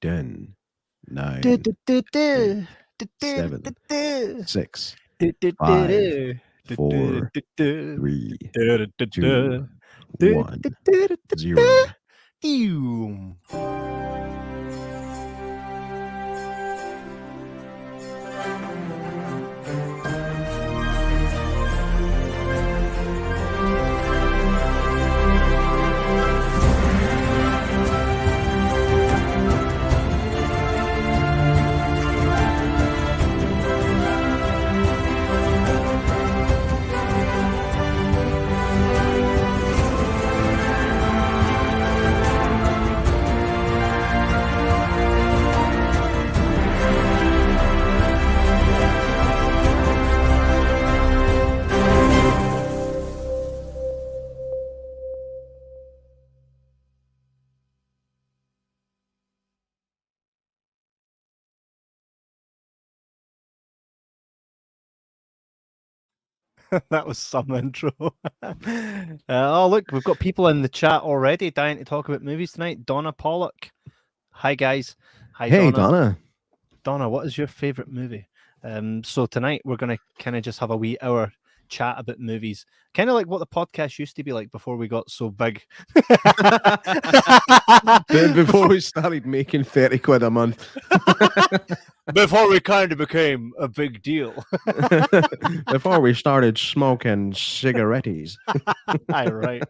10, 9, Do, do, do, 8, do. Do, do, 7, do, do. 6, Do, do, do, 5, do. Do, 4, do, do, 3, do, do, 2, do. 1, Do, do, do, do, 0. do. That was some intro. Oh, look, we've got people in the chat already dying to talk about movies tonight. Donna Pollock. Hi, guys. Hi, Hey, Donna. Donna. Donna, what is your favorite movie? So tonight we're going to kind of just have a wee hour chat about movies, kind of like what the podcast used to be like before we got so big. Before we started making 30 quid a month. Before we kind of became a big deal. Before we started smoking cigarettes. Right.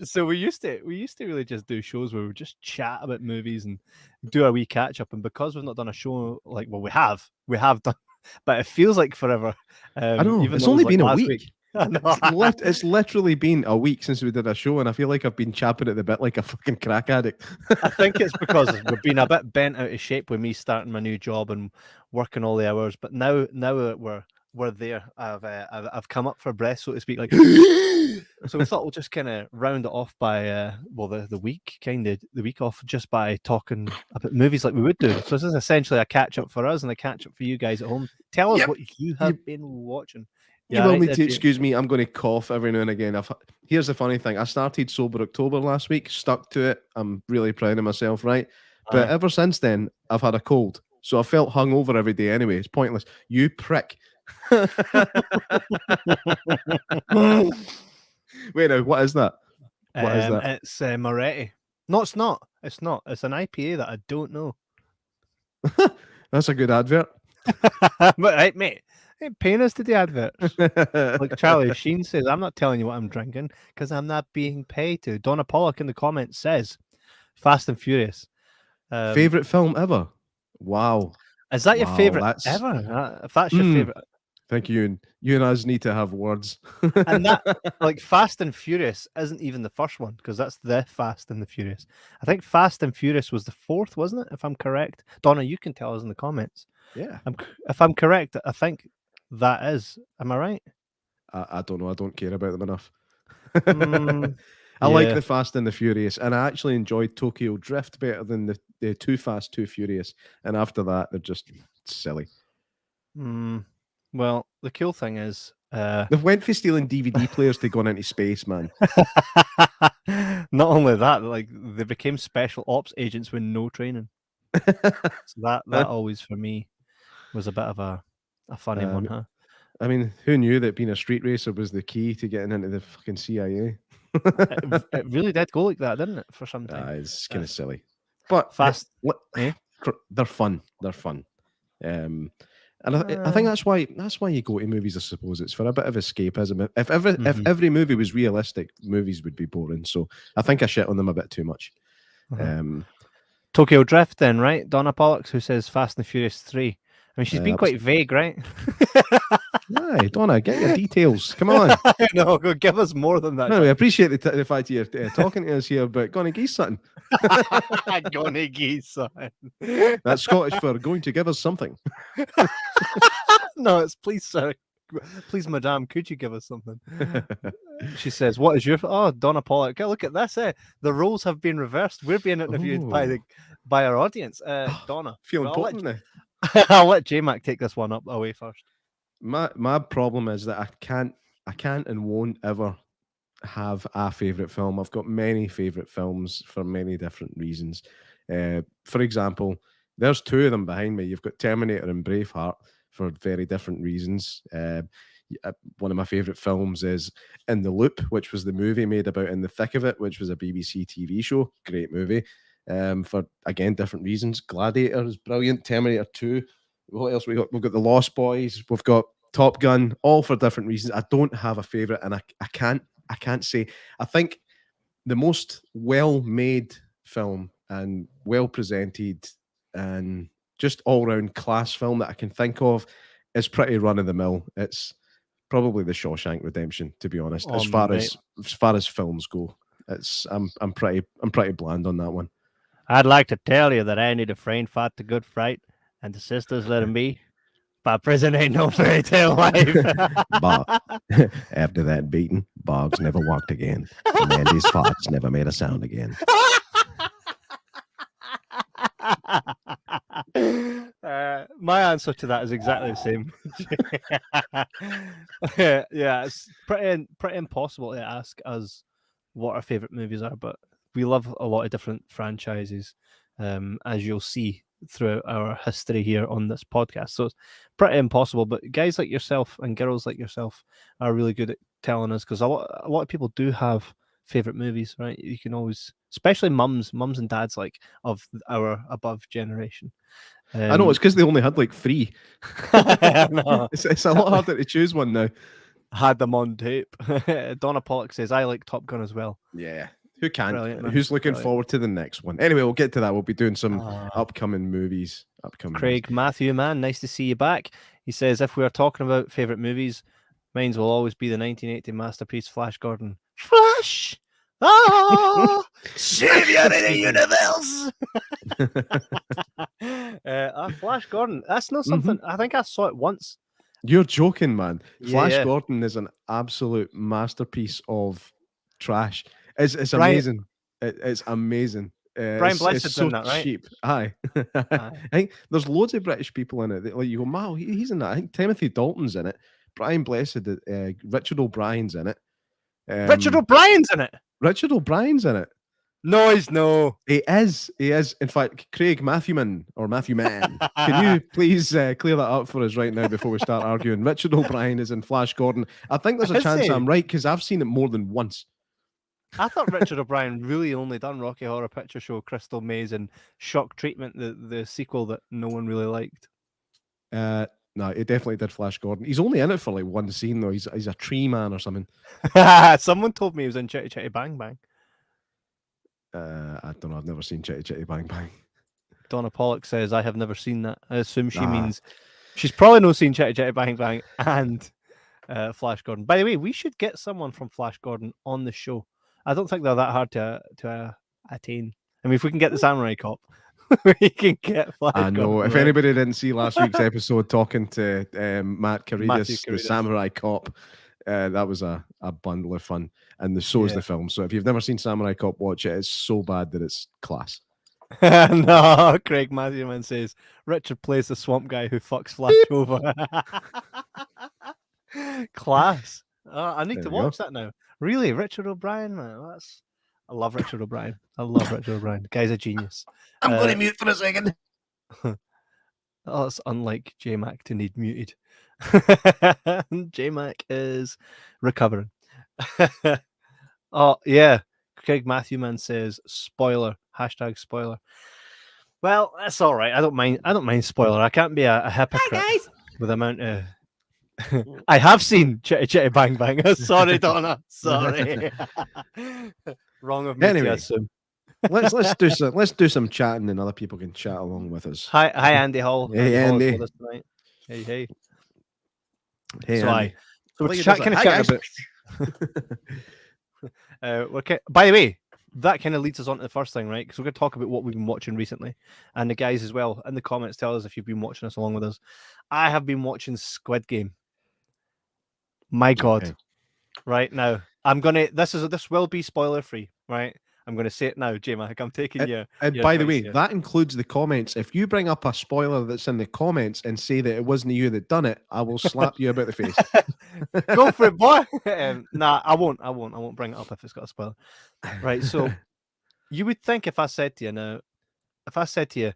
So we used to really just do shows where we just chat about movies and do a wee catch up. And because we've not done a show like, well, we have done, but it feels like forever. I know. Even It's though it only was, like, been a last week. I know. It's literally been a week since we did a show, and I feel like I've been chapping at the bit like a fucking crack addict. I think it's because we've been a bit bent out of shape with me starting my new job and working all the hours. But now that we're there, I've come up for breath, so to speak. Like, so we thought we'll just kind of round it off by the week off just by talking about movies like we would do. So this is essentially a catch up for us and a catch up for you guys at home. Tell us what you have been watching. You will need to excuse me. I'm going to cough every now and again. Here's the funny thing. I started Sober October last week, stuck to it. I'm really proud of myself, right? But ever since then, I've had a cold. So I felt hungover every day anyway. It's pointless. You prick. Wait, now, what is that? What is that? It's Moretti. No, it's not. It's not. It's an IPA that I don't know. That's a good advert. But right, mate. Ain't paying us to do adverts. Like Charlie Sheen says, I'm not telling you what I'm drinking because I'm not being paid to. Donna Pollock in the comments says, Fast and Furious. Favorite film ever? Wow. Is that your favorite ever? If that's your favorite. Thank you. You and us need to have words. And that, like, Fast and Furious isn't even the first one because that's the Fast and the Furious. I think Fast and Furious was the fourth, wasn't it? If I'm correct. Donna, you can tell us in the comments. Yeah. If I'm correct, I think that is. Am I right? I don't know. I don't care about them enough. I like the Fast and the Furious, and I actually enjoyed Tokyo Drift better than the Too Fast, Too Furious. And after that, they're just silly. Well, the cool thing is, they went for stealing DVD players to going into space, man. Not only that, like they became special ops agents with no training. So that always for me was a bit of a funny one, huh? I mean, who knew that being a street racer was the key to getting into the fucking CIA? It really did go like that, didn't it? For some time. It's kind of silly, but fast. They're fun. They're fun. And I think that's why you go to movies. I suppose it's for a bit of escapism. If every movie was realistic, movies would be boring. So I think I shit on them a bit too much. Tokyo Drift, then, right? Donna Pollock, who says Fast and Furious 3. I mean, she's been quite vague, right? Aye, Donna, get your details. Come on. No, go give us more than that. No, we appreciate the fact you're talking to us here, but gonna geese something. Gonna geese something. That's Scottish for going to give us something. No, it's please, sir. Please, madame, could you give us something? She says, what is your... Oh, Donna Pollock. Look at this. The roles have been reversed. We're being interviewed by our audience. Donna. Feel important now. I'll let J Mac take this one up away first. My problem is that I can't and won't ever have a favorite film. I've got many favorite films for many different reasons. For example, there's two of them behind me. You've got Terminator and Braveheart for very different reasons. One of my favorite films is In the Loop, which was the movie made about In the Thick of It, which was a BBC TV show. Great movie. For again different reasons. Gladiator is brilliant. Terminator 2. What else we got? We've got The Lost Boys. We've got Top Gun. All for different reasons. I don't have a favorite, and I can't say. I think the most well-made film and well-presented and just all-round class film that I can think of is pretty run-of-the-mill. It's probably the Shawshank Redemption, to be honest. Oh, as far mate. as films go, I'm pretty bland on that one. I'd like to tell you that Andy Dufresne fought the good fight, and the sisters let him be. But prison ain't no fairy tale life. After that beating, Boggs never walked again. And Andy's farts never made a sound again. My answer to that is exactly the same. Yeah, it's pretty impossible to ask us what our favorite movies are, but we love a lot of different franchises, as you'll see throughout our history here on this podcast. So it's pretty impossible, but guys like yourself and girls like yourself are really good at telling us, because a lot of people do have favorite movies, right? You can always, especially mums and dads, like of our above generation. I know, it's because they only had like 3. No. It's a lot harder to choose one now. Had them on tape. Donna Pollock says, I like Top Gun as well. Yeah. Who can't? Brilliant, Who's looking forward to the next one? Anyway, we'll get to that. We'll be doing some upcoming movies. Craig Matthew, man, nice to see you back. He says, if we are talking about favorite movies, mine will always be the 1980 masterpiece Flash Gordon. Flash! Ah! Savior of the universe! Flash Gordon. That's not something, I think I saw it once. You're joking, man. Flash Yeah. Gordon is an absolute masterpiece of trash. It's amazing. It's amazing. Brian Blessed's so in that, right? cheap. Aye. I think there's loads of British people in it. Like you go, wow, he's in that. I think Timothy Dalton's in it. Brian Blessed, Richard O'Brien's in it. Richard O'Brien's in it. Richard O'Brien's in it. No, he's no. He is. In fact, Craig Matthewman or Matthew Man, can you please clear that up for us right now before we start arguing? Richard O'Brien is in Flash Gordon. I think there's a chance I'm right because I've seen it more than once. I thought Richard O'Brien really only done Rocky Horror Picture Show, Crystal Maze, and Shock Treatment, the sequel that no one really liked. No, he definitely did Flash Gordon. He's only in it for like one scene though. He's a tree man or something. Someone told me he was in Chitty Chitty Bang Bang. I don't know. I've never seen Chitty Chitty Bang Bang. Donna Pollock says, I have never seen that. I assume she means she's probably not seen Chitty Chitty Bang Bang and Flash Gordon. By the way, we should get someone from Flash Gordon on the show. I don't think they're that hard to attain. I mean, if we can get the Samurai Cop, we can get Flash Gordon. I know. If anybody didn't see last week's episode talking to Matt Caridas, the Samurai Cop, that was a bundle of fun. And so is the film. So if you've never seen Samurai Cop, watch it. It's so bad that it's class. No, Craig Matthewman says, Richard plays the swamp guy who fucks Flash over. Class. I need to watch that now. Really, Richard O'Brien, man. I love Richard O'Brien. I love Richard O'Brien. The guy's a genius. I'm going to mute for a second. Oh, it's unlike Jay Mack to need muted. Jay Mack is recovering. Oh, yeah. Craig Matthewman says, spoiler. #spoiler. Well, that's all right. I don't mind spoiler. I can't be a hypocrite with the amount of... I have seen Chitty Chitty Bang Bang. Sorry, Donna. Sorry. Wrong of me to assume. let's do some chatting and other people can chat along with us. Hi Andy Hall. Hey Andy. Hey. Hey so Andy. So we're chatting about. Okay. By the way, that kind of leads us on to the first thing, right? Because we're going to talk about what we've been watching recently, and the guys as well in the comments tell us if you've been watching us along with us. I have been watching Squid Game. My God. Okay. Right now, I'm gonna. This will be spoiler free, right? I'm going to say it now, Jay Mack. I'm taking you. And by the way, that includes the comments. If you bring up a spoiler that's in the comments and say that it wasn't you that done it, I will slap you about the face. Go for it, boy. Nah, I won't bring it up if it's got a spoiler. Right. So you would think if I said to you,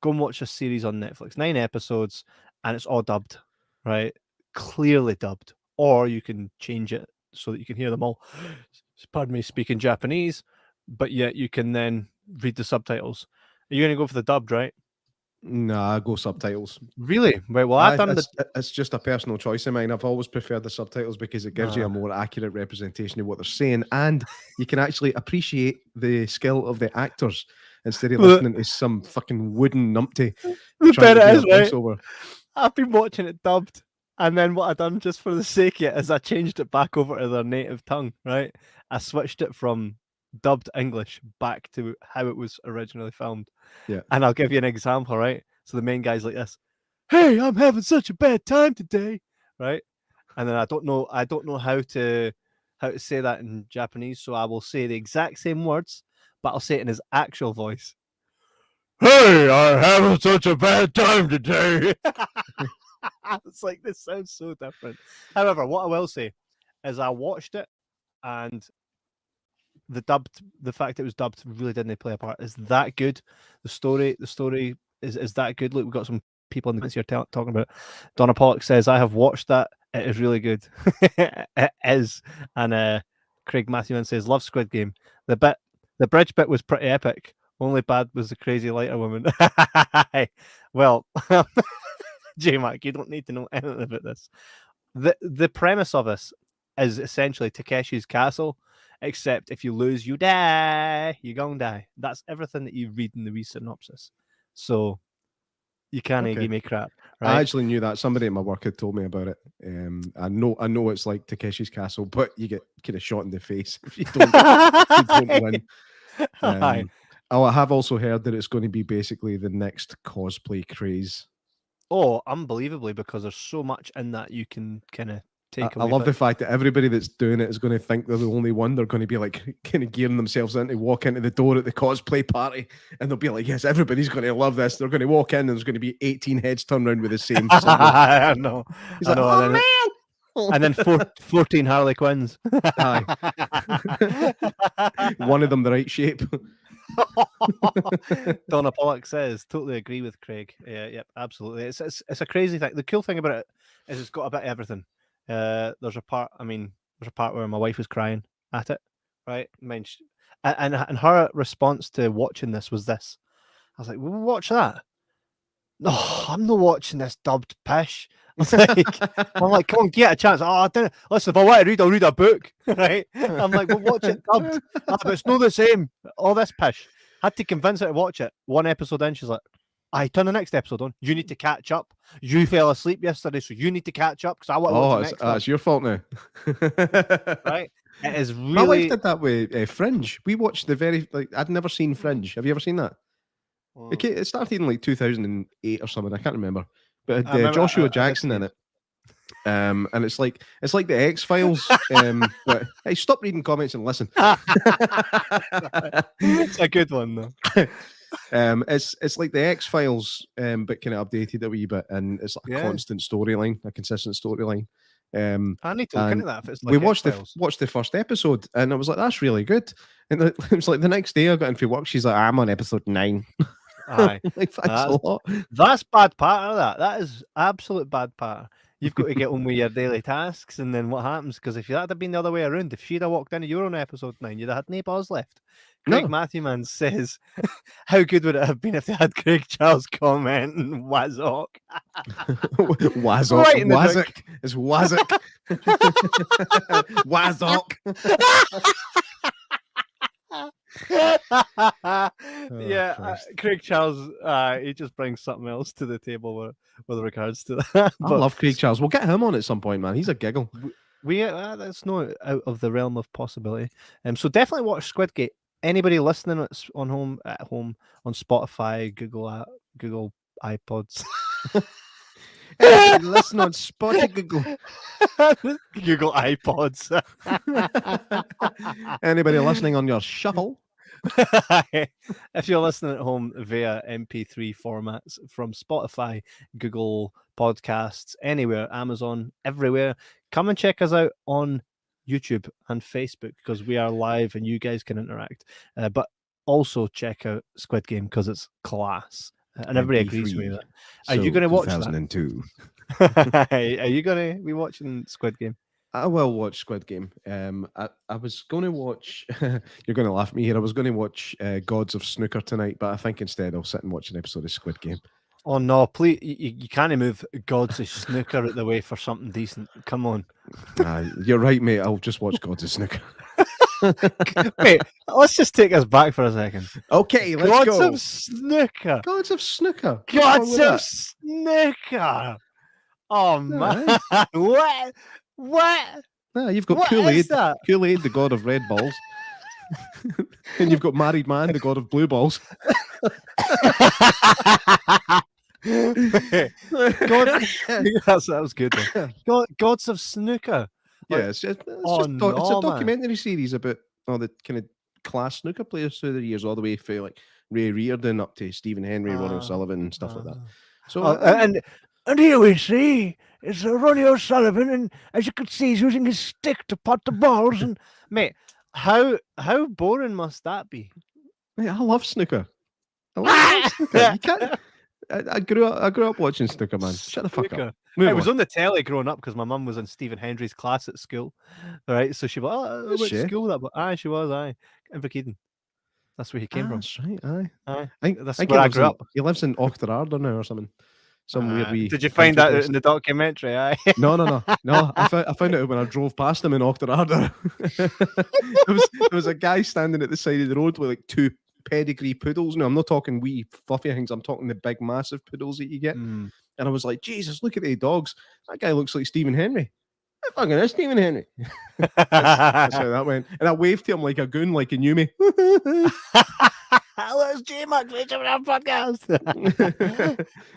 go and watch a series on Netflix, 9 episodes, and it's all dubbed, right? Clearly dubbed. Or you can change it so that you can hear them all. Pardon me, speaking Japanese, but yet you can then read the subtitles. Are you going to go for the dubbed, right? Nah, I go subtitles. Really? Right. Well, it's just a personal choice of mine. I've always preferred the subtitles because it gives you a more accurate representation of what they're saying, and you can actually appreciate the skill of the actors instead of listening to some fucking wooden numpty. The better is, right? Voiceover. I've been watching it dubbed, and then what I done just for the sake of it is I changed it back over to their native tongue, right? I switched it from dubbed English back to how it was originally filmed. Yeah. And I'll give you an example, right? So the main guy's like this. Hey, I'm having such a bad time today, right? And then I don't know how to say that in Japanese, so I will say the exact same words, but I'll say it in his actual voice. Hey, I'm having such a bad time today. It's like, this sounds so different. However, what I will say is I watched it, and the fact it was dubbed really didn't play a part. Is that good? The story is that good? Look, we've got some people in the comments here talking about it. Donna Pollock says, I have watched that. It is really good. It is. And Craig Matthewman says, love Squid Game. The bridge bit was pretty epic. Only bad was the crazy lighter woman. Well, J Mac, you don't need to know anything about this. The premise of this is essentially Takeshi's Castle, except if you lose, you die. You're gonna die. That's everything that you read in the wee synopsis. So you can't give me crap. Right? I actually knew that. Somebody at my work had told me about it. I know it's like Takeshi's Castle, but you get kind of shot in the face if you don't win. I have also heard that it's going to be basically the next cosplay craze. Oh, unbelievably, because there's so much in that you can kind of take away. I love the fact that everybody that's doing it is going to think they're the only one. They're going to be like kind of gearing themselves in to walk into the door at the cosplay party, and they'll be like, yes, everybody's going to love this. They're going to walk in and there's going to be 18 heads turned around with the same symbol. I know. He's like, oh man. And then 14 Harley Quinns. Aye. One of them the right shape. Donna Pollock says, totally agree with Craig. Yeah, yep, absolutely. It's a crazy thing. The cool thing about it is it's got a bit of everything. There's a part where my wife was crying at it, right? And her response to watching this was this. I was like, well, watch that. No, I'm not watching this dubbed pish. I'm like, come on, get a chance. Oh, I don't listen. If I want to read, I'll read a book, right? I'm like, well, watch it dubbed. But it's not the same. All this pish. Had to convince her to watch it. One episode in, she's like, I turn the next episode on. You need to catch up. You fell asleep yesterday, so you need to catch up because I want to watch the next one. It's your fault now. Right? It is really. My wife did that with Fringe. We watched I'd never seen Fringe. Have you ever seen that? It started in like 2008 or something. I can't remember. But it had Joshua Jackson in it. And it's like the X-Files. But hey, stop reading comments and listen. It's a good one though. It's like the X-Files, but kind of updated a wee bit, and it's like a constant storyline, a consistent storyline. I need to look into that. If it's like we watched the first episode, and I was like, "That's really good." And it was like the next day I got into work. She's like, "I'm on episode 9." Aye, like, that's a lot. That's bad part of that. That is absolute bad part. You've got to get on with your daily tasks, and then what happens? Because if that had been the other way around, if she'd have walked in, you were on episode 9, you'd have had no buzz left. Craig Matthewman says, how good would it have been if they had Craig Charles commenting Wazok? Wazok. Right Wazok. It's Wazok. Wazok. Craig Charles, he just brings something else to the table with regards to that. I love Craig Charles. We'll get him on at some point, man. He's a giggle. That's not out of the realm of possibility. So definitely watch Squid Game. Anybody listening at home on Spotify, Google iPods. Anybody listening on Spotify, Google iPods. Anybody listening on your shuffle? If you're listening at home via MP3 formats from Spotify, Google Podcasts, anywhere, Amazon, everywhere, come and check us out on YouTube and Facebook because we are live and you guys can interact. But also check out Squid Game because it's class. And everybody agrees with me. Are you going to watch that? 2002. Are you going to be watching Squid Game? I will watch Squid Game. I was going to watch. You're going to laugh at me here. I was going to watch Gods of Snooker tonight, but I think instead I'll sit and watch an episode of Squid Game. Oh no! Please, you can't move Gods of Snooker out the way for something decent. Come on. You're right, mate. I'll just watch Gods of Snooker. Wait, let's just take us back for a second. Okay, let's Gods go. Gods of Snooker. Gods of Snooker. Gods of Snooker. Oh man! What? You've got Kool-Aid, the god of red balls. And you've got Married Man, the god of blue balls. That was good. Gods of Snooker. It's a documentary series about all the kind of class snooker players through the years, all the way through like Ray Reardon up to Stephen Henry, Ronnie O'Sullivan, and stuff like that. So and here we see it's Ronnie O'Sullivan, and as you can see, he's using his stick to pot the balls. And mate, how boring must that be? Mate, I love snooker. You can't. I grew up watching snooker, man. Shut the fuck up. It was on the telly growing up because my mum was in Stephen Hendry's class at school. All right, so she was, I went to school that, but she was, in Keaton. That's where he came from. That's right, That's where I grew up. He lives in Auchterarder now or something. Did you find that out in the documentary? No. I found it when I drove past him in Auchterarder. there was a guy standing at the side of the road with like two pedigree poodles. No, I'm not talking wee fluffy things. I'm talking the big, massive poodles that you get. And I was like, Jesus, look at the dogs. That guy looks like Stephen Henry. That fucking is Stephen Henry. That's how that went. And I waved to him like a goon, like he knew me. Hello, it's Jay Mack featuring our podcast.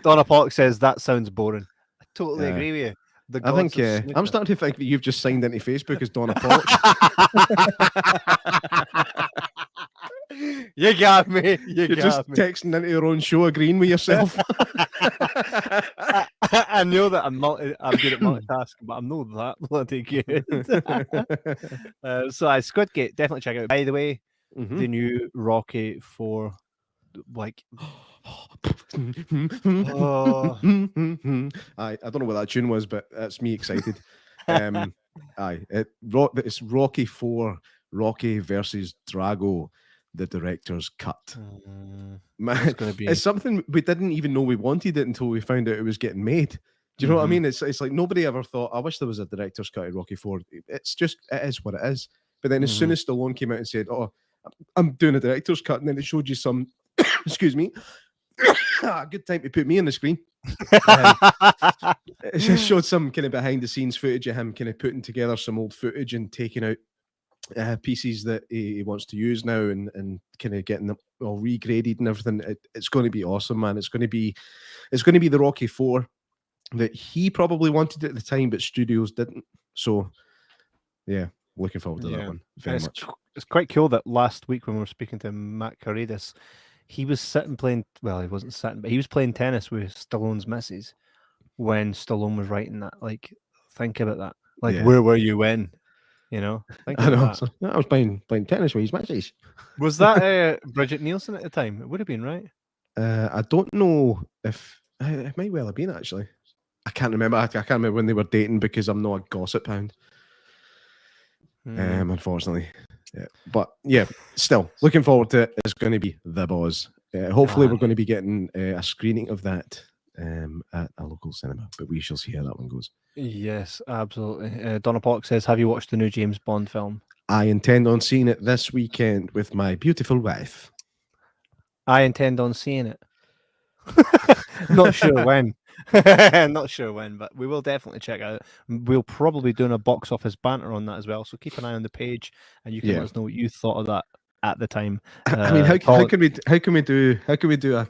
Donna Pollock says that sounds boring. I totally agree with you. I think I'm starting to think that you've just signed into Facebook as Donna Pollock. You got me. You're just texting into your own show, agreeing with yourself. I know that I'm good at multitasking, but I'm not that bloody good. So Squid Game, definitely check it out. By the way, the new Rocky 4, like. I don't know what that tune was, but that's me excited. It's Rocky 4, Rocky versus Drago, the director's cut. Man, it's something we didn't even know we wanted it until we found out it was getting made. Do you know what I mean? It's like nobody ever thought, I wish there was a director's cut of Rocky 4. It is what it is. But then as soon as Stallone came out and said, oh, I'm doing a director's cut, and then it showed you some, excuse me, good time to put me on the screen. It just showed some kind of behind the scenes footage of him kind of putting together some old footage and taking out pieces that he wants to use now and kind of getting them all regraded and everything. It's going to be awesome, man. It's going to be the Rocky 4 that he probably wanted at the time, but studios didn't. So yeah, looking forward to that one very much. It's quite cool that last week when we were speaking to Matt Carides, he was sitting playing. Well, he wasn't sitting, but he was playing tennis with Stallone's missus when Stallone was writing that. Like, think about that. Like, where were you when? You know, I know. So, I was playing tennis with his missus. Was that Bridget Nielsen at the time? It would have been, right? I don't know if it might well have been actually. I can't remember. I can't remember when they were dating because I'm not a gossip hound. Unfortunately. Yeah. But yeah, still looking forward to it. It's going to be The Boz. Hopefully, we're going to be getting a screening of that at a local cinema, but we shall see how that one goes. Yes, absolutely. Donna Pollock says, have you watched the new James Bond film? I intend on seeing it this weekend with my beautiful wife. I intend on seeing it. Not sure when. Not sure when, but we will definitely check out. We'll probably be doing a box office banter on that as well, so keep an eye on the page and you can let us know what you thought of that at the time. I mean, how can we do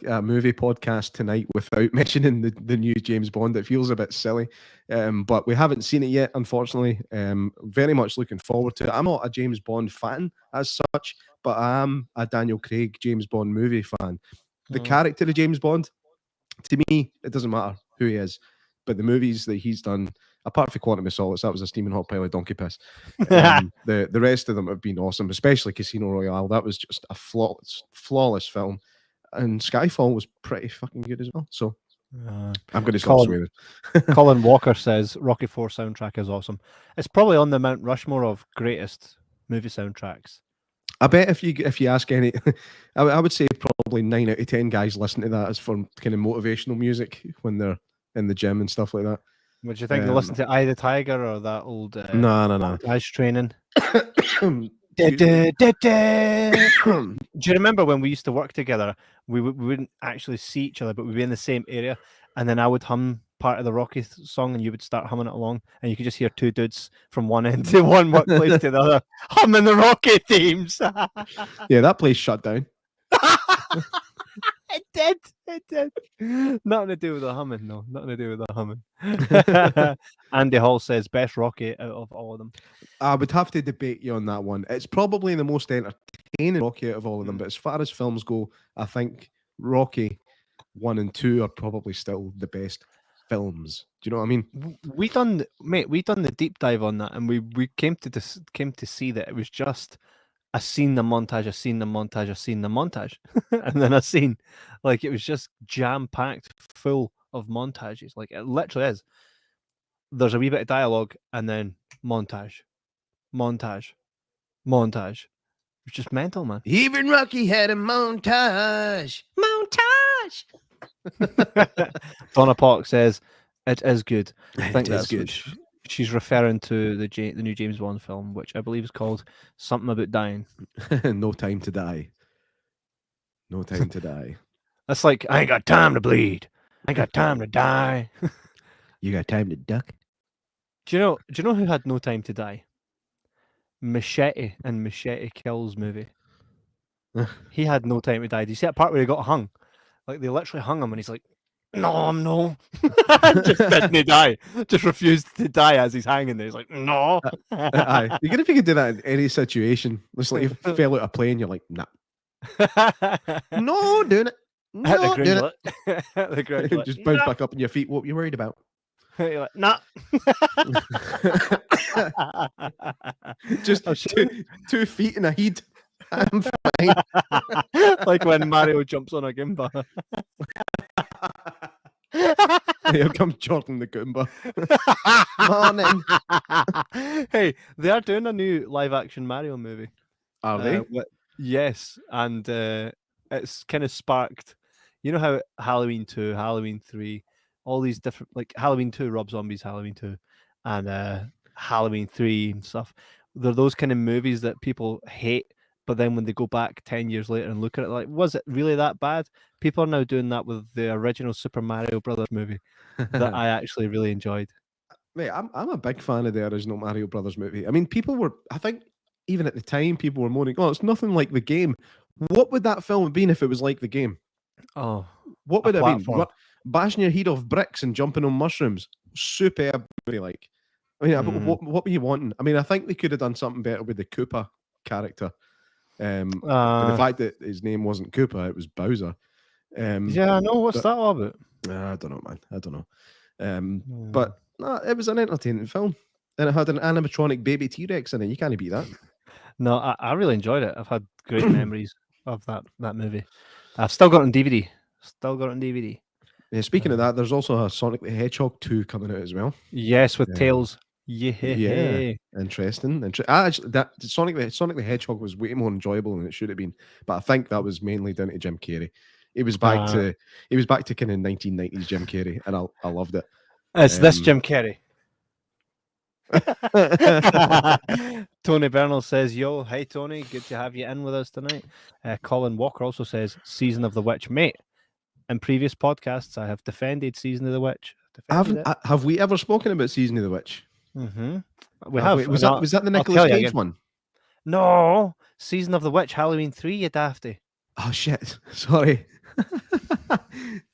a movie podcast tonight without mentioning the new James Bond? It feels a bit silly, but we haven't seen it yet, unfortunately. Very much looking forward to it. I'm not a James Bond fan as such, but I am a Daniel Craig James Bond movie fan. The character of James Bond, to me, it doesn't matter who he is, but the movies that he's done, apart from Quantum of Solace, that was a steaming hot pile of donkey piss. The rest of them have been awesome, especially Casino Royale. That was just a flawless film, and Skyfall was pretty fucking good as well. So I'm going to stop swearing. Colin Walker says Rocky IV soundtrack is awesome. It's probably on the Mount Rushmore of greatest movie soundtracks. I bet if you ask any, I would say probably 9 out of 10 guys listen to that as for kind of motivational music when they're in the gym and stuff like that. Would you think they listen to Eye the Tiger or that old no Ice Training? Do you remember when we used to work together? We wouldn't actually see each other, but we'd be in the same area, and then I would hum part of the Rocky song, and you would start humming it along, and you could just hear two dudes from one end to one workplace to the other humming the Rocky themes. Yeah, that place shut down. It did. Nothing to do with the humming, no. Nothing to do with the humming. Andy Hall says best Rocky out of all of them. I would have to debate you on that one. It's probably the most entertaining Rocky out of all of them, but as far as films go, I think Rocky 1 and 2 are probably still the best films. Do you know what I mean? We done the deep dive on that, and we came to see that it was just a scene, the montage, a scene, the montage, a scene, the montage, and then a scene. Like, it was just jam-packed full of montages. Like, it literally is. There's a wee bit of dialogue, and then montage. It's just mental, man. Even Rocky had a montage. Donna Park says, it is good. I think that's good. She's referring to the new James Bond film, which I believe is called something about dying. No Time to Die. No Time to Die. That's like, I ain't got time to bleed. I ain't got time to die. You got time to duck? Do you know who had no time to die? Machete and Machete Kills movie. He had no time to die. Do you see that part where he got hung? Like, they literally hung him, and he's like, no. Just didn't die. Just refused to die as he's hanging there. He's like, no. Aye. Even if you could do that in any situation, it's like you fell out of a plane, you're like, nah. No, doing it. No, doing it. Just bounce back up on your feet. What were you worried about? You're like, nah. Just 2 feet in a heat. I'm fine. Like when Mario jumps on a Goomba. Here comes Jordan the Goomba. Morning. Hey, they are doing a new live-action Mario movie. Are they? Yes, and it's kind of sparked. You know how Halloween 2, Halloween 3, all these different, like Halloween 2, Rob Zombie's Halloween 2, and Halloween 3 and stuff. They're those kind of movies that people hate, but then when they go back 10 years later and look at it, like, was it really that bad? People are now doing that with the original Super Mario Brothers movie that I actually really enjoyed. Mate, I'm a big fan of the original Mario Brothers movie. I mean, I think even at the time, people were moaning, oh, it's nothing like the game. What would that film have been if it was like the game? Oh, what would it have been? Bashing your head off bricks and jumping on mushrooms. Superb movie, like. I mean, what were you wanting? I mean, I think they could have done something better with the Koopa character. The fact that his name wasn't Koopa, it was Bowser. Yeah, I know. What's that all about? I don't know, man. I don't know. But no, it was an entertaining film. And it had an animatronic baby T-Rex in it. You can't beat that. No, I really enjoyed it. I've had great memories of that movie. I've still got it on DVD. Yeah, speaking of that, there's also a Sonic the Hedgehog 2 coming out as well. Yes, with Tails. Yeah. Interesting. Actually, that Sonic the Hedgehog was way more enjoyable than it should have been. But I think that was mainly down to Jim Carrey. He was back to kind of 1990s Jim Carrey, and I loved it. It's this Jim Carrey. Tony Bernal says, yo, hey Tony, good to have you in with us tonight. Colin Walker also says, Season of the Witch. Mate, in previous podcasts I have defended Season of the Witch. Have we ever spoken about Season of the Witch? Mm-hmm. We have. Was that the Nicolas Cage one? No, Season of the Witch, Halloween 3, you dafty. Oh shit, sorry.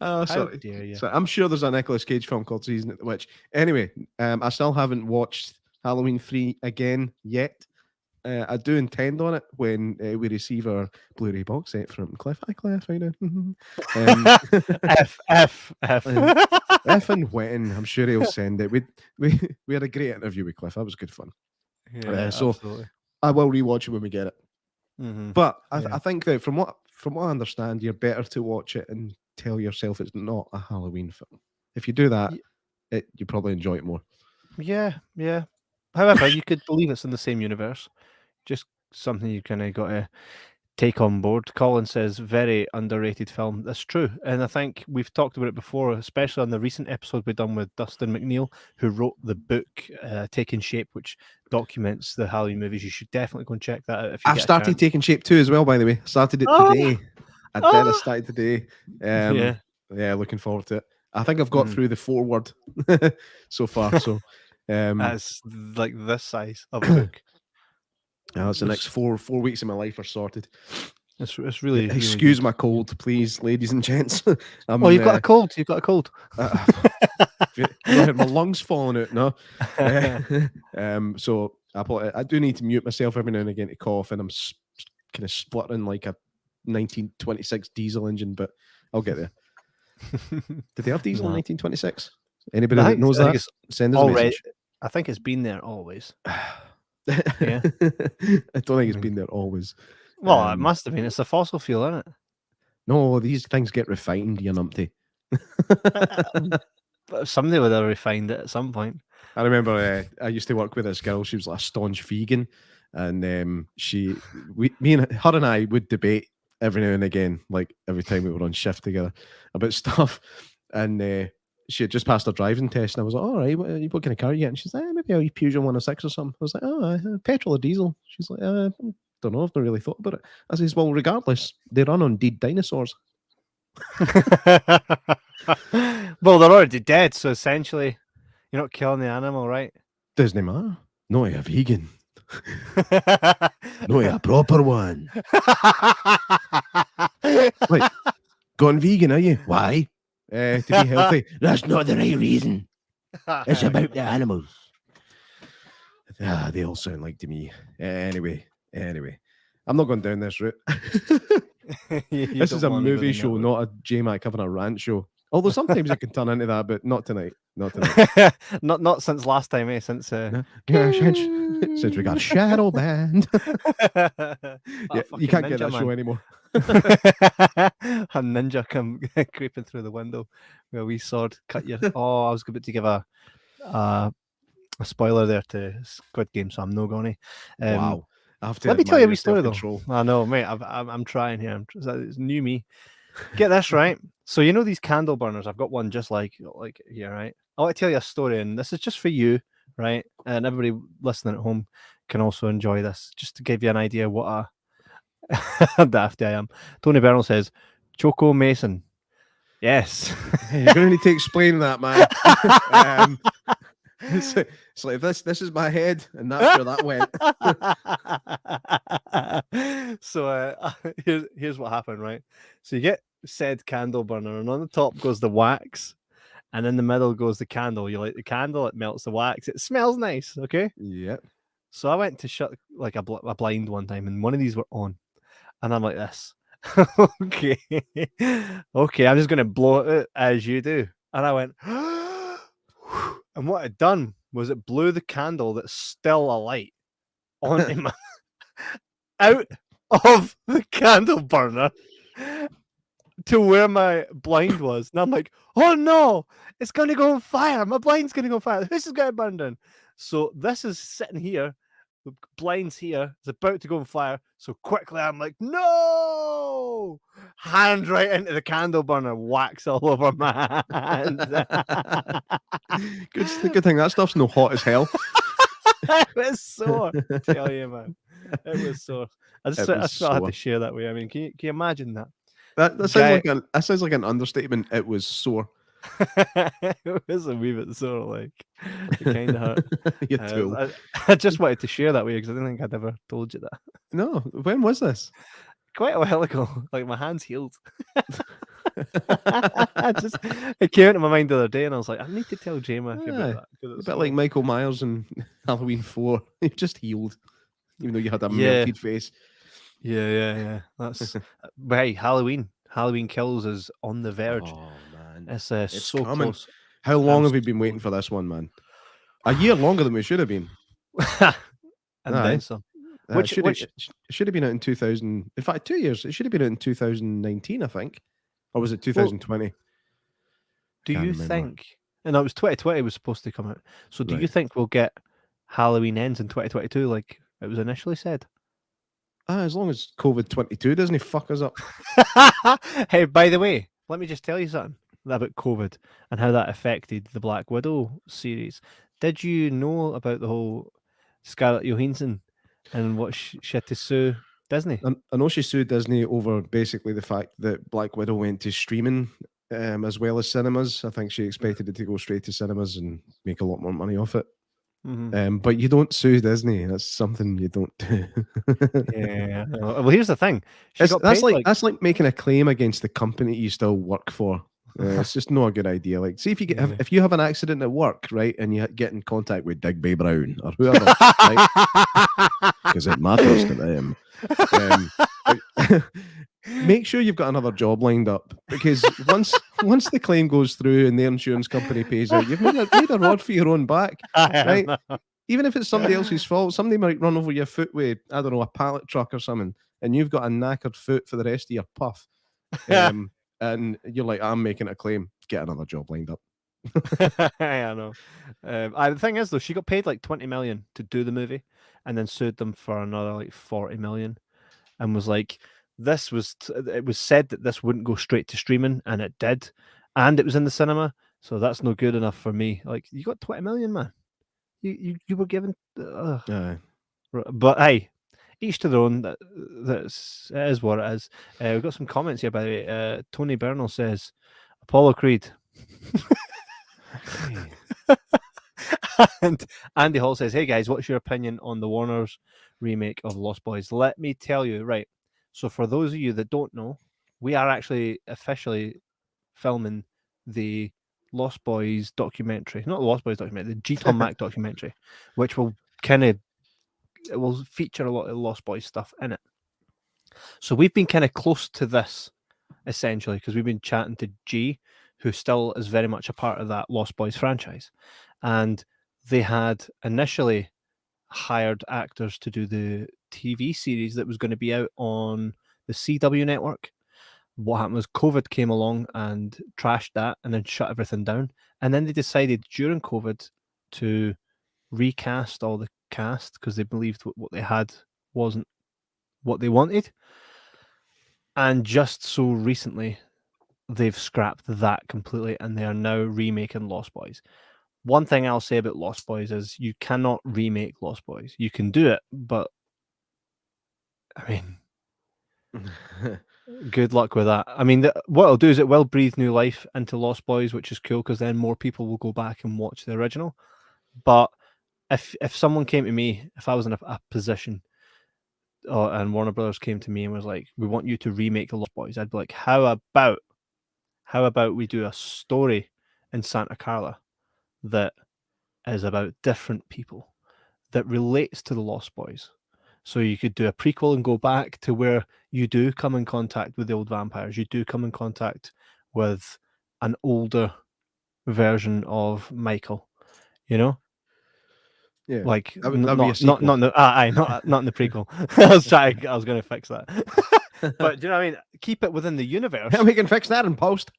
Oh, sorry. How dare you? So I'm sure there's a Nicolas Cage film called Season of the Witch. Anyway, I still haven't watched Halloween 3 again yet. I do intend on it when we receive our Blu-ray box set from Cliff. Hi, Cliff. How you doing? F. If and when, I'm sure he'll send it. We had a great interview with Cliff. That was good fun. Yeah, So absolutely. I will rewatch it when we get it. Mm-hmm. But I think that from what I understand, you're better to watch it and tell yourself it's not a Halloween film. If you do that, you probably enjoy it more. Yeah. However, you could believe it's in the same universe. Just something you kind of got to take on board. Colin says, very underrated film. That's true. And I think we've talked about it before, especially on the recent episode we've done with Dustin McNeil, who wrote the book Taking Shape, which documents the Halloween movies. You should definitely go and check that out if you I've get a started chance. Taking Shape too as well, by the way. Started it today. I started today. Yeah, looking forward to it. I think I've got through the foreword so far. So that's like this size of a book. It's the next four weeks of my life are sorted. It's really. Excuse really my cold, please, ladies and gents. You've got a cold. You've got a cold. My lungs falling out. No. So I do need to mute myself every now and again to cough, and I'm kind of spluttering like a 1926 diesel engine, but I'll get there. Did they have diesel in 1926? Anybody that knows that, send us a message. I think it's been there always. Yeah. I don't think it's been there always. Well, it must have been. It's a fossil fuel, isn't it? No, these things get refined, you numpty. Somebody would have refined it at some point. I remember I used to work with this girl. She was like a staunch vegan, and me and her and I would debate every now and again, like every time we were on shift together, about stuff. And she had just passed her driving test, and I was like, "All right, what kind of car are you getting?" She's like, "Maybe a Peugeot 106 or something." I was like, "Oh, petrol or diesel?" She's like, "I don't know. I've not really thought about it." I says, "Well, regardless, they run on dead dinosaurs." Well, they're already dead, so essentially, you're not killing the animal, right? Doesn't matter. No, you're vegan. No, you're a proper one. Wait, gone vegan, are you? Why? To be healthy. That's not the right reason. It's about the animals. They all sound like to me. Anyway, I'm not going down this route. This is a movie show, not a J Mack having a rant show. Although sometimes it can turn into that, but not tonight. Not since last time, eh? Since since we got Shadow Band. You can't get that show anymore. A ninja come creeping through the window with a wee sword, cut your. Oh, I was about to give a spoiler there to Squid Game, so I'm no going to. Wow. Let me tell you a wee story though. I know, mate. I'm trying here. It's new me. Get this right. So you know these candle burners. I've got one just like here, right? I want to tell you a story, and this is just for you, right? And everybody listening at home can also enjoy this, just to give you an idea what a daft I am. Tony Bernal says, Choco Mason. Yes. Hey, you're going to need to explain that, man. It's like this is my head, and that's where that went. So here's what happened, right? So you get said candle burner, and on the top goes the wax, and in the middle goes the candle. You light the candle, it melts the wax. It smells nice, okay? Yeah. So I went to shut like a blind one time, and one of these were on, and I'm like this. Okay, I'm just gonna blow it out as you do, and I went. And what it done was it blew the candle that's still alight onto my out of the candle burner to where my blind was. And I'm like, oh no, it's going to go on fire. My blind's going to go on fire. This is going to burn down. So this is sitting here. The blind's here. It's about to go on fire. So quickly I'm like, no! Hand right into the candle burner. Wax all over my hands. Good thing that stuff's no hot as hell. It was sore. I tell you, man. It was sore. I just had to share that with you. I mean, can you imagine that? That sounds like an understatement. It was sore. It was a wee bit sore, like it kind of hurt. You tool. I just wanted to share that with you because I didn't think I'd ever told you that. No, when was this? Quite a while ago. Like my hands healed. It came into my mind the other day, and I was like, I need to tell J Mack about that. A bit like Michael Myers in Halloween 4. He just healed. even though you had a Yeah. melted face. Yeah. That's but hey, Halloween Kills is on the verge. Oh man, It's so coming. close. How long I'm have we been waiting for this one, man? A year longer than we should have been. and Aye. then some. It Which should have been out in 2000. In fact, 2 years. It should have been out in 2019, I think, or was it 2020? do Can't you remember. think? And it was 2020 was supposed to come out. So do you Right. think we'll get Halloween Ends in 2022 like it was initially said? As long as COVID-22 doesn't fuck us up. Hey, by the way, let me just tell you something about COVID and how that affected the Black Widow series. Did you know about the whole Scarlett Johansson and what she had to sue Disney? I know she sued Disney over basically the fact that Black Widow went to streaming as well as cinemas. I think she expected it to go straight to cinemas and make a lot more money off it. Mm-hmm. But you don't sue Disney. That's something you don't do. Yeah. Well, here's the thing. She got That's paid that's like making a claim against the company you still work for. It's just not a good idea. Like, see if you get Yeah. if you have an accident at work, right, and you get in contact with Digby Brown or whoever, right, because it matters to them. Make sure you've got another job lined up, because once the claim goes through and the insurance company pays out, you've made a rod for your own back, right? Even if it's somebody else's fault, somebody might run over your foot with, I don't know, a pallet truck or something, and you've got a knackered foot for the rest of your puff. And you're like, I'm making a claim. Get another job lined up. I know. The thing is, though, she got paid like 20 million to do the movie, and then sued them for another like 40 million, and was like, it was said that this wouldn't go straight to streaming, and it did, and it was in the cinema, so that's no good enough for me. Like, you got 20 million, man. You were given. But hey, each to their own. It is what it is. We've got some comments here, by the way. Tony Bernal says, Apollo Creed. And Andy Hall says, hey guys, what's your opinion on the Warner's remake of Lost Boys? Let me tell you, right. So for those of you that don't know, we are actually officially filming the Lost Boys documentary. Not the Lost Boys documentary, the G. Tom Mack documentary, which will will feature a lot of Lost Boys stuff in it. So we've been kind of close to this, essentially, because we've been chatting to G, who still is very much a part of that Lost Boys franchise. And they had initially hired actors to do the TV series that was going to be out on the CW network. What happened was COVID came along and trashed that and then shut everything down. And then they decided during COVID to recast all the cast because they believed what they had wasn't what they wanted. And just so recently, they've scrapped that completely and they are now remaking Lost Boys. One thing I'll say about Lost Boys is you cannot remake Lost Boys. You can do it, but I mean, good luck with that. I mean, what it'll do is it will breathe new life into Lost Boys, which is cool because then more people will go back and watch the original. But if someone came to me, if I was in a position and Warner Brothers came to me and was like, we want you to remake the Lost Boys, I'd be like, how about we do a story in Santa Carla that is about different people that relates to the Lost Boys. So you could do a prequel and go back to where you do come in contact with the old vampires. You do come in contact with an older version of Michael, you know? Yeah, Like that'd be a not in the sequel. not in the prequel. I was going to fix that. But do you know what I mean? Keep it within the universe. Yeah, we can fix that in post.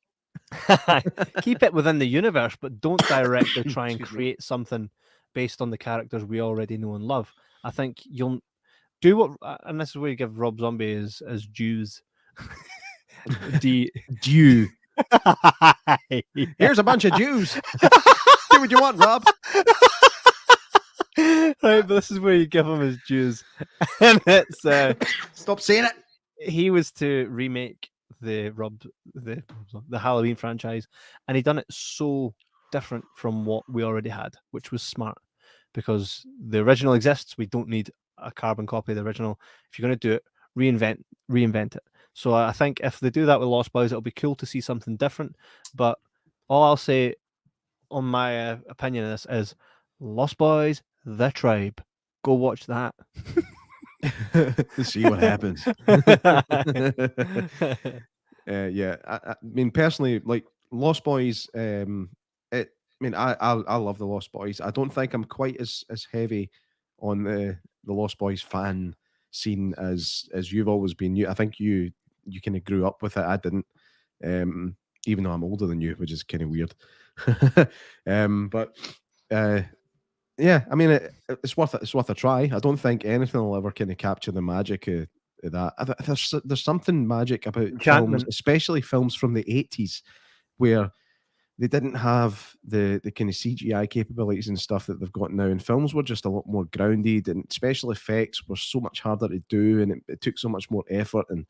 Keep it within the universe, but don't directly try and create something based on the characters we already know and love. I think you'll do what, and this is where you give Rob Zombie as Jews. Jew. Here's a bunch of Jews. Do what you want, Rob. Right, but this is where you give him his Jews, and it's stop saying it. He was to remake the Halloween franchise, and he done it so different from what we already had, which was smart because the original exists. We don't need a carbon copy of the original. If you're going to do it, reinvent it. So I think if they do that with Lost Boys, it'll be cool to see something different. But all I'll say on my opinion of this is Lost Boys, The Tribe. Go watch that. To see what happens. Yeah, I mean, personally, like Lost Boys, I mean, I love the Lost Boys. I don't think I'm quite as heavy on the Lost Boys fan scene as you've always been. I think you kind of grew up with it. I didn't, even though I'm older than you, which is kind of weird. But yeah, I mean, it's worth a try. I don't think anything will ever kind of capture the magic of that. There's something magic about films, Enchantment. especially films from the 80s, where they didn't have the kind of CGI capabilities and stuff that they've got now. And films were just a lot more grounded, and special effects were so much harder to do, and it took so much more effort. And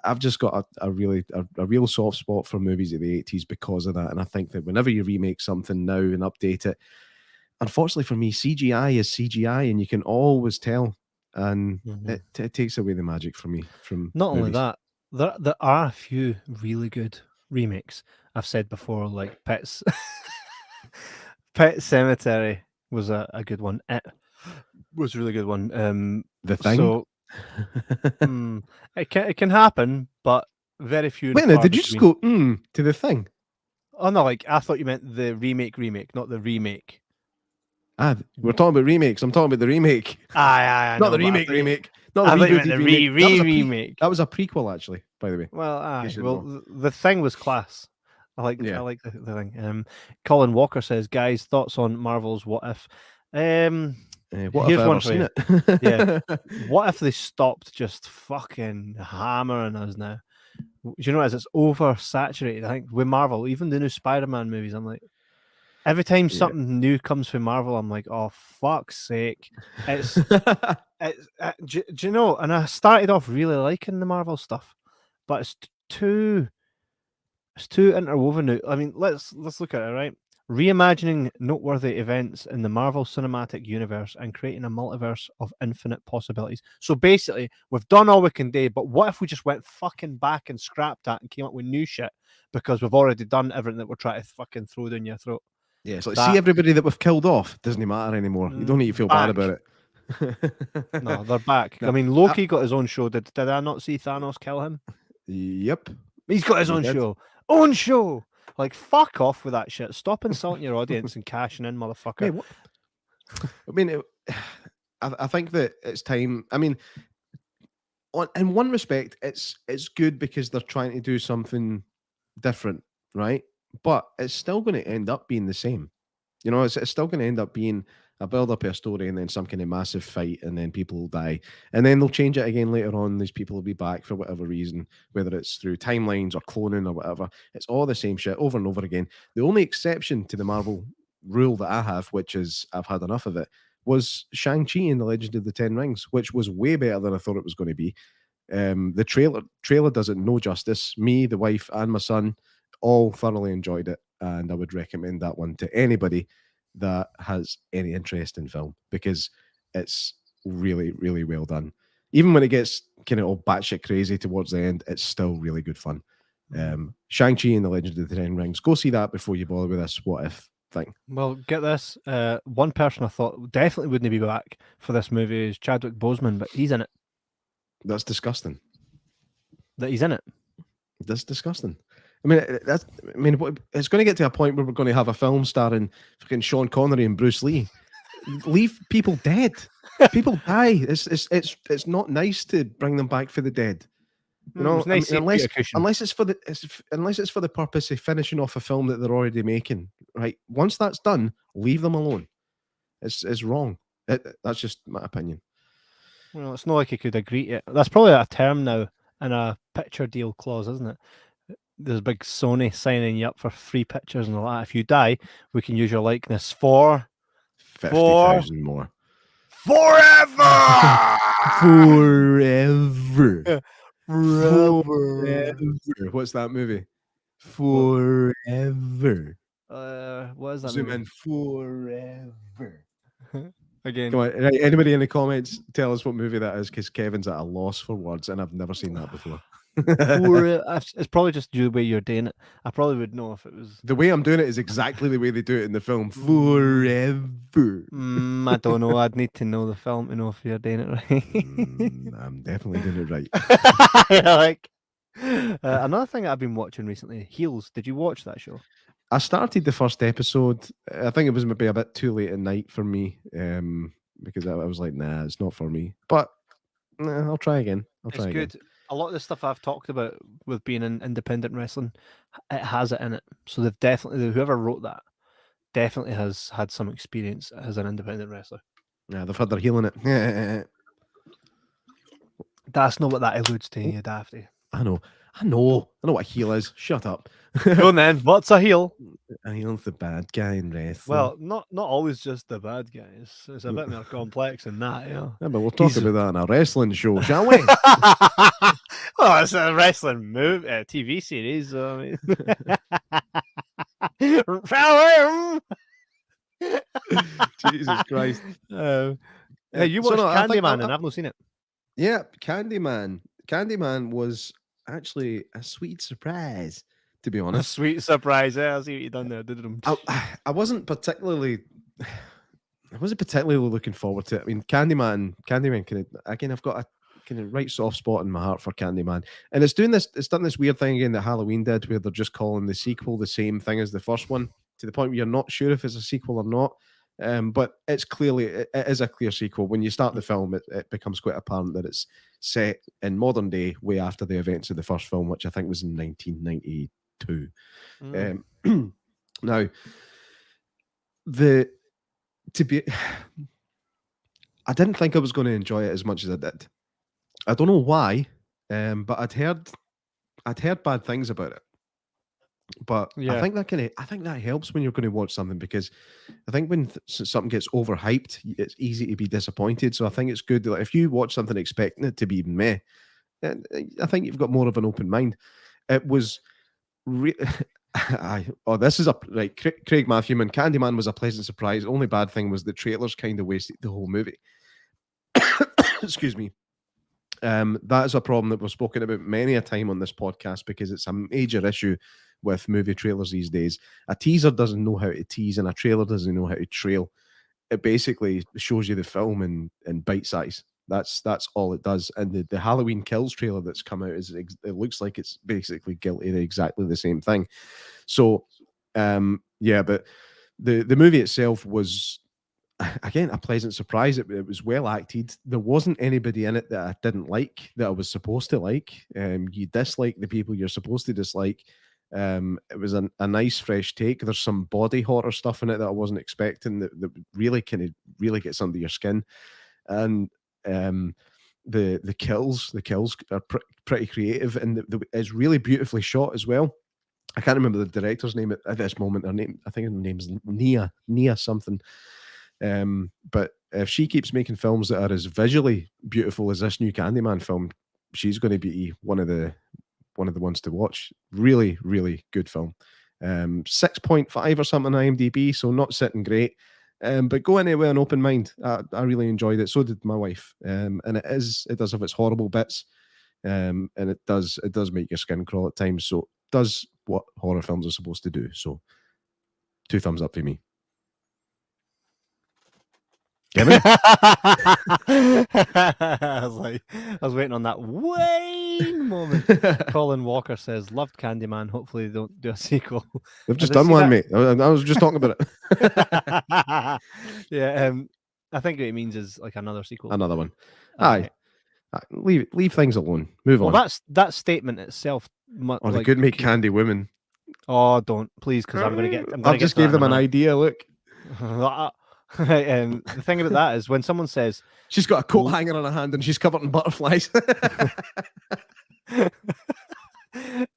I've just got a real soft spot for movies of the 80s because of that. And I think that whenever you remake something now and update it, unfortunately for me, CGI is CGI, and you can always tell, and it takes away the magic for me from Not only movies. that, there are a few really good remakes. I've said before, like Pet Cemetery was a good one. It was a really good one. The Thing. So it can happen, but very few. Wait, now, did you just go to The Thing? Oh no, like I thought you meant the remake, not the remake. We're talking about remakes. I'm talking about the remake. Aye, not the remake. Not I the thought you meant rebooted the remake. remake. That was a prequel, actually. By the way. Well, the Thing was class. I like the Thing. Colin Walker says, guys, thoughts on Marvel's What If? What if I ever seen it? Yeah. What if they stopped just fucking hammering us now? Do you know, as it's oversaturated, I think, with Marvel, even the new Spider-Man movies, I'm like, every time something new comes from Marvel, I'm like, oh, fuck's sake. It's, do you know, and I started off really liking the Marvel stuff, but it's too interwoven now. I mean, let's look at it, right? Reimagining noteworthy events in the Marvel Cinematic Universe and creating a multiverse of infinite possibilities. So basically, we've done all we can do, but what if we just went fucking back and scrapped that and came up with new shit because we've already done everything that we're trying to fucking throw down your throat? Yeah, it's like, see everybody that we've killed off. Doesn't matter anymore. You don't need to feel bad about it. No, they're back. I mean, Loki got his own show. Did I not see Thanos kill him? Yep. He's got his own show. Own show. Like, fuck off with that shit. Stop insulting your audience and cashing in, motherfucker. Mate, I mean, I think that it's time. I mean, in one respect, it's good because they're trying to do something different, right? But it's still going to end up being the same. You know, it's still going to end up being a build up of a story and then some kind of massive fight, and then people will die, and then they'll change it again later on. These people will be back for whatever reason, whether it's through timelines or cloning or whatever. It's all the same shit over and over again. The only exception to the Marvel rule that I have, which is I've had enough of it, was Shang-Chi and the Legend of the Ten Rings, which was way better than I thought it was going to be. The trailer does it no justice. Me, the wife, and my son all thoroughly enjoyed it, and I would recommend that one to anybody that has any interest in film, because it's really, really well done. Even when it gets kind of all batshit crazy towards the end, it's still really good fun. Shang-Chi and the Legend of the Ten Rings. Go see that before you bother with this what if thing. Well, get this. One person I thought definitely wouldn't be back for this movie is Chadwick Boseman, but he's in it. That's disgusting. That he's in it. That's disgusting. I mean, it's going to get to a point where we're going to have a film starring fucking Sean Connery and Bruce Lee. Leave people dead. People die. It's not nice to bring them back for the dead. You know, nice unless it's for the purpose of finishing off a film that they're already making. Right. Once that's done, leave them alone. It's wrong. That's just my opinion. Well, it's not like he could agree to it. That's probably a term now in a picture deal clause, isn't it? There's big Sony signing you up for free pictures and all that. If you die, we can use your likeness for 50,000 more. Forever! Forever. Forever. What's that movie? Forever. What is that Zoom movie? in. Forever. Again. Come on, right, anybody in the comments, tell us what movie that is, because Kevin's at a loss for words, and I've never seen that before. It's probably just the way you're doing it. I probably would know if it was. The way I'm doing it is exactly the way they do it in the film. Forever. I don't know. I'd need to know the film to know if you're doing it right. I'm definitely doing it right. Like another thing that I've been watching recently, Heels. Did you watch that show? I started the first episode. I think it was maybe a bit too late at night for me, because I was like, nah, it's not for me. But I'll try again. It's good. A lot of the stuff I've talked about with being in independent wrestling, it has it in it. So they've definitely, whoever wrote that, definitely has had some experience as an independent wrestler. Yeah, they've had their heel in it. That's not what that alludes to, you dafty. I know what a heel is. Shut up. Go on then. What's a heel? A heel's the bad guy in wrestling. Well, not always just the bad guys. It's a bit more complex than that, you know. Yeah, but we'll talk about that in a wrestling show, shall we? Well, it's a wrestling movie, TV series. So, I mean... Jesus Christ. Hey, you watched Candyman and I've not seen it. Yeah, Candyman. Candyman was actually a sweet surprise, to be honest. A sweet surprise. Yeah, I see what you done there. I wasn't particularly looking forward to it. I mean, Candyman again, I've got a kind of right soft spot in my heart for Candyman. And it's done this weird thing again that Halloween did, where they're just calling the sequel the same thing as the first one, to the point where you're not sure if it's a sequel or not. But it's clearly, it is a clear sequel. When you start the film, it becomes quite apparent that it's set in modern day, way after the events of the first film, which I think was in 1992. Now, I didn't think I was going to enjoy it as much as I did. I don't know why, but I'd heard bad things about it. But yeah. I think that helps when you're going to watch something, because I think when something gets overhyped, it's easy to be disappointed. So I think it's good that if you watch something expecting it to be meh, I think you've got more of an open mind. It was this is right. Craig Matthewman, Candyman was a pleasant surprise. Only bad thing was the trailers kind of wasted the whole movie. Excuse me. That is a problem that we've spoken about many a time on this podcast, because it's a major issue with movie trailers these days. A teaser doesn't know how to tease, and a trailer doesn't know how to trail. It basically shows you the film in bite size. That's all it does. And the Halloween Kills trailer that's come out it looks like it's basically guilty of exactly the same thing. So yeah, but the movie itself was, again, a pleasant surprise. It was well acted. There wasn't anybody in it that I didn't like, that I was supposed to like. You dislike the people you're supposed to dislike. It was a nice fresh take. There's some body horror stuff in it that I wasn't expecting, that really really gets under your skin. And the kills are pretty creative, and it's really beautifully shot as well. I can't remember the director's name at this moment. I think her name's Nia something. But if she keeps making films that are as visually beautiful as this new Candyman film, she's going to be one of the ones to watch. Really, really good film. 6.5 or something on IMDb, so not sitting great. But go in it with an open mind. I really enjoyed it. So did my wife. And it does have its horrible bits. And it does make your skin crawl at times. So it does what horror films are supposed to do. So 2 thumbs up for me. Kevin? I was waiting on that Wayne moment. Colin Walker says, loved Candyman. Hopefully they don't do a sequel. They've just done one, mate. I was just talking about it. Yeah, I think what it means is like another sequel. Another one. Okay. Aye. Leave things alone. Move on. Well, that statement itself. Or they could make Candy Women. Oh, don't, please, because I'm going to get. I just gave them an idea. Look. The thing about that is when someone says she's got a coat hanger on her hand and she's covered in butterflies.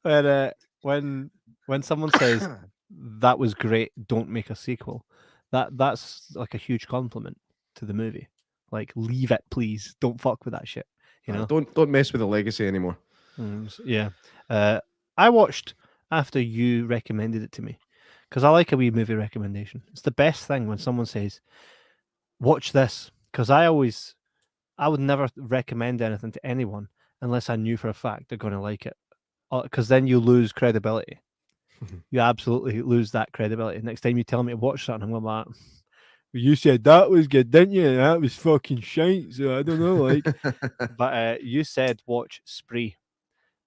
But when someone says that was great, don't make a sequel, that's like a huge compliment to the movie. Like, leave it, please. Don't fuck with that shit. You know, don't mess with the legacy anymore. Yeah. I watched after you recommended it to me, because I like a wee movie recommendation. It's the best thing when someone says, watch this, because I would never recommend anything to anyone unless I knew for a fact they're going to like it, because then you lose credibility. You absolutely lose that credibility. Next time you tell me to watch something, I'm going like, you said that was good, didn't you? That was fucking shite. So I don't know, like. But you said watch Spree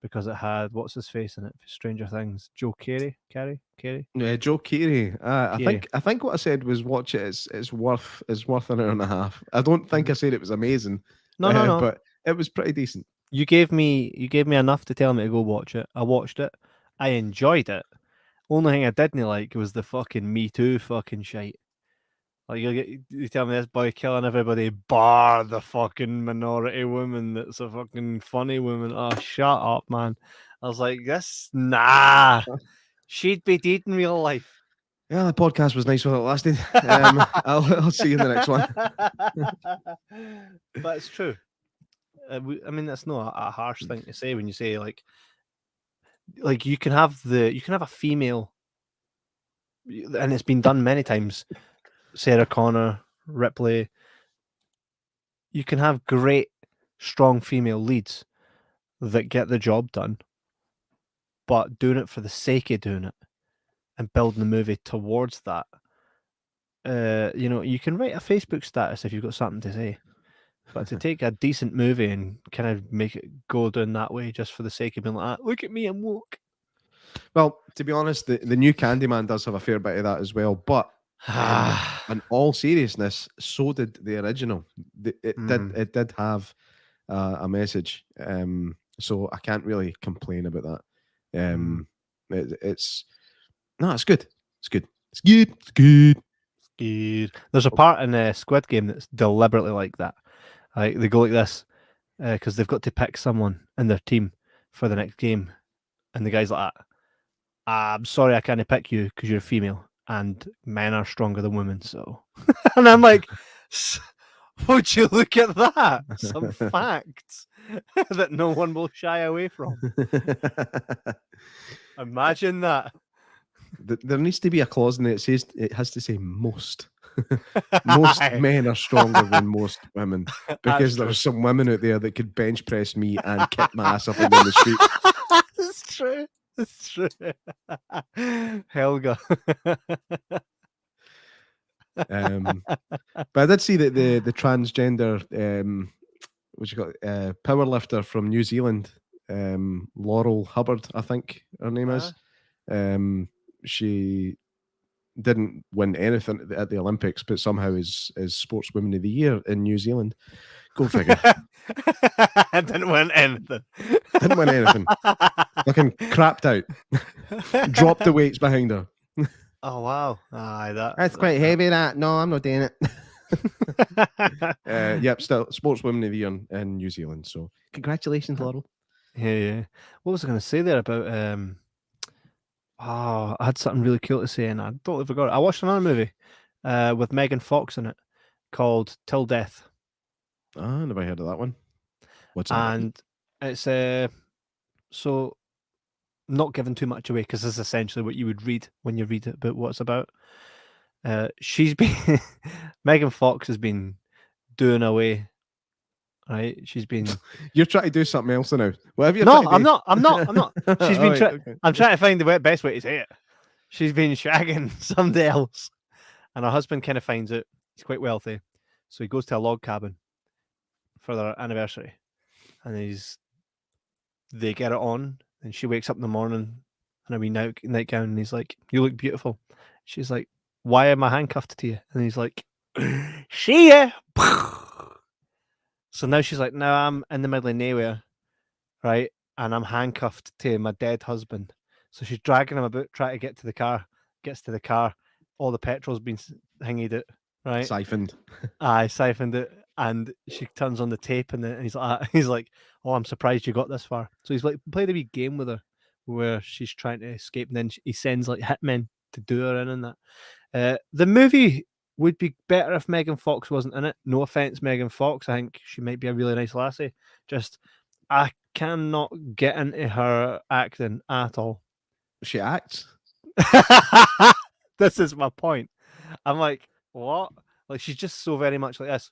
because it had what's his face in it for Stranger Things, Joe Carey. Yeah, Joe Keery. I Keery. think what I said was watch it. It's worth an hour and a half. I don't think I said it was amazing. No. But it was pretty decent. You gave me enough to tell me to go watch it. I watched it. I enjoyed it. Only thing I didn't like was the fucking Me Too fucking shite. Like you tell me this boy killing everybody, bar the fucking minority woman that's a fucking funny woman. Oh, shut up, man. I was like, nah. She'd be dead in real life. Yeah, the podcast was nice while it lasted. I'll see you in the next one. But it's true. I mean, that's not a harsh thing to say when you say like you can have a female, and it's been done many times. Sarah Connor, Ripley. You can have great, strong female leads that get the job done, but doing it for the sake of doing it and building the movie towards that. You can write a Facebook status if you've got something to say, but to take a decent movie and kind of make it go down that way just for the sake of being like, look at me, I'm woke. Well, to be honest, the new Candyman does have a fair bit of that as well. But in all seriousness, so did the original. It did have a message. So I can't really complain about that. It's good. It's good. It's good. It's good. There's a part in Squid Game that's deliberately like that. Like they go like this because they've got to pick someone in their team for the next game, and the guy's like that. I'm sorry, I can't pick you because you're a female, and men are stronger than women. So, and I'm like, would you look at that? Some facts that no one will shy away from. Imagine that. There needs to be a clause in it. It has to say most. Most men are stronger than most women, because there are some women out there that could bench press me and kick my ass up and down the street. That's true. That's true. Helga. But I did see that the transgender what you got power lifter from New Zealand, Laurel Hubbard, I think her name is. She didn't win anything at the Olympics, but somehow is Sportswoman of the Year in New Zealand. Go figure. Didn't win anything. Didn't win anything. Fucking crapped out. Dropped the weights behind her. Oh wow! That's quite heavy. That no, I'm not doing it. Yep, still Sportswoman of the Year in New Zealand. So congratulations, Laurel. Yeah. What was I going to say there about? I had something really cool to say, and I totally forgot it. I watched another movie with Megan Fox in it called Till Death. I never heard of that one. What's that? And it's so not giving too much away because this is essentially what you would read when you read about what it's about. She's been Megan Fox has been doing away. Right, she's been. You're trying to do something else now. Whatever you're no, trying to I'm not. She's been. Okay. I'm trying to find the best way to say it. She's been shagging somebody else, and her husband kind of finds out. He's quite wealthy, so he goes to a log cabin for their anniversary, and they get it on, and she wakes up in the morning in a wee nightgown, and he's like, "You look beautiful." She's like, "Why am I handcuffed to you?" And he's like, "See ya." So now she's like, "No, I'm in the middle of nowhere, right? And I'm handcuffed to my dead husband." So she's dragging him about, trying to get to the car. Gets to the car, all the petrol's been hanged out, right? Siphoned. I siphoned it, and she turns on the tape, and he's like, "Oh, I'm surprised you got this far." So he's like played a wee game with her, where she's trying to escape, and then he sends like hitmen to do her in and that. The movie would be better if Megan Fox wasn't in it. No offense, Megan Fox. I think she might be a really nice lassie. Just I cannot get into her acting at all. She acts. This is my point. I'm like, what? Like she's just so very much like this.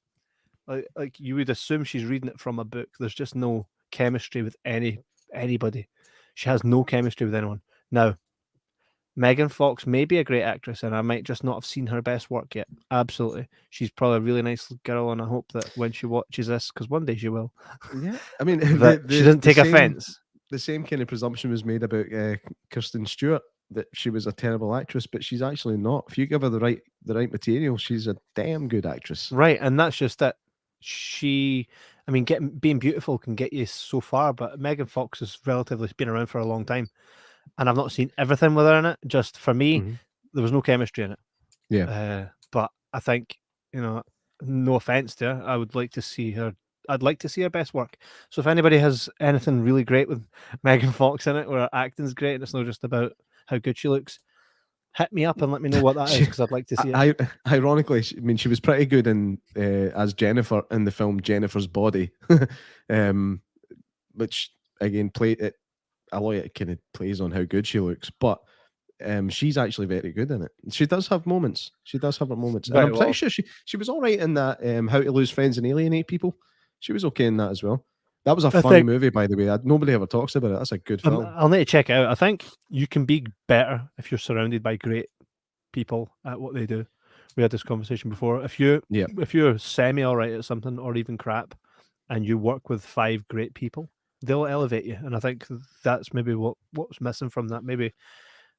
Like you would assume she's reading it from a book. There's just no chemistry with anybody. She has no chemistry with anyone. Now, Megan Fox may be a great actress, and I might just not have seen her best work yet. Absolutely. She's probably a really nice girl, and I hope that when she watches this, because one day she will, Yeah, I mean, that she doesn't take offense. The same kind of presumption was made about Kristen Stewart, that she was a terrible actress, but she's actually not. If you give her the right material, she's a damn good actress. Right, and that's just it. I mean, being beautiful can get you so far, but Megan Fox has relatively been around for a long time, and I've not seen everything with her in it. Just for me, there was no chemistry in it. Yeah, but I think, no offense to her, I would like to see her. I'd like to see her best work. So if anybody has anything really great with Megan Fox in it, where her acting's great and it's not just about how good she looks, hit me up and let me know what that is, because I'd like to see it. Ironically, she was pretty good in as Jennifer in the film Jennifer's Body, which again played it. A lot of it kind of plays on how good she looks, but she's actually very good in it. She does have moments. She does have her moments, and I'm pretty sure she was all right in that How to Lose Friends and Alienate People. She was okay in that as well. That was a funny movie, by the way. Nobody ever talks about it. That's a good film. I'll need to check it out. I think you can be better if you're surrounded by great people at what they do. We had this conversation before. If you're semi all right at something, or even crap, and you work with 5 great people, they'll elevate you. And I think that's maybe what's missing from that. Maybe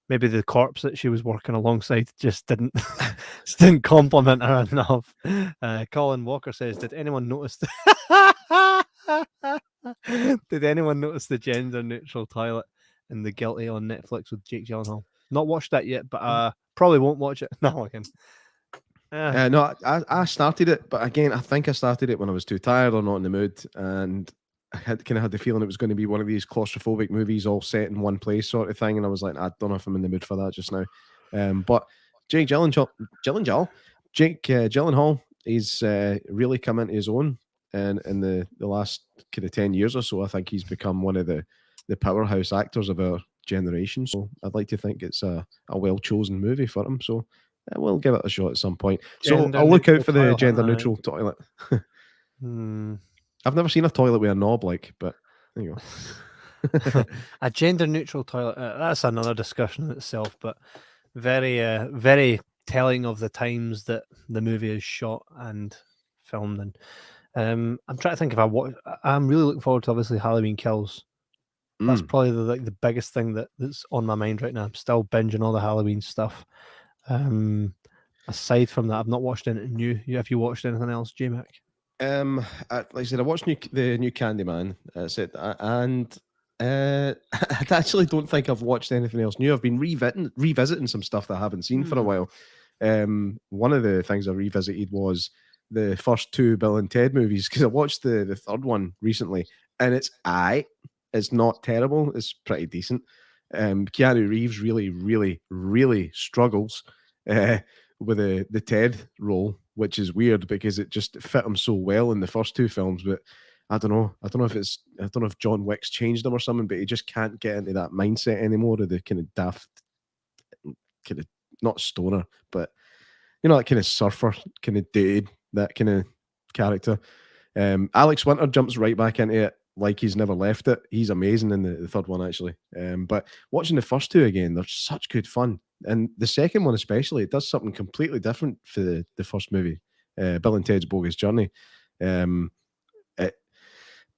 the corpse that she was working alongside just didn't compliment her enough. Colin Walker says, "Did anyone notice? Did anyone notice the gender-neutral toilet in The Guilty on Netflix with Jake Gyllenhaal? Not watched that yet, but probably won't watch it. No, I can." No, I started it, but again, I think I started it when I was too tired or not in the mood, and I had the feeling it was going to be one of these claustrophobic movies all set in one place sort of thing, and I was like, I don't know if I'm in the mood for that just now. But Jake Gyllenhaal, he's really come into his own, and in the last kind of 10 years or so, I think he's become one of the powerhouse actors of our generation. So I'd like to think it's a well chosen movie for him. So we'll give it a shot at some point. So I'll look out for the gender neutral toilet. I've never seen a toilet with a knob, but there you go. A gender neutral toilet, that's another discussion in itself, but very, very telling of the times that the movie is shot and filmed. And I'm trying to think if I'm really looking forward to, obviously, Halloween Kills. That's probably the biggest thing that's on my mind right now. I'm still binging all the Halloween stuff. Aside from that, I've not watched anything new. Have you watched anything else, J Mac? Like I said, I watched the new Candyman. And I actually don't think I've watched anything else new. I've been revisiting some stuff that I haven't seen for a while. One of the things I revisited was the first 2 Bill and Ted movies, because I watched the third one recently, and it's not terrible. It's pretty decent. Keanu Reeves really, really, really struggles with the Ted role, which is weird because it just fit him so well in the first 2 films. But I don't know if John Wick's changed him or something, but he just can't get into that mindset anymore of the kind of daft, kind of not stoner, but that kind of surfer, kind of dude, that kind of character. Alex Winter jumps right back into it like he's never left it. He's amazing in the third one, actually. But watching the first 2 again, they're such good fun. And the second one especially, it does something completely different for the first movie, Bill and Ted's Bogus Journey.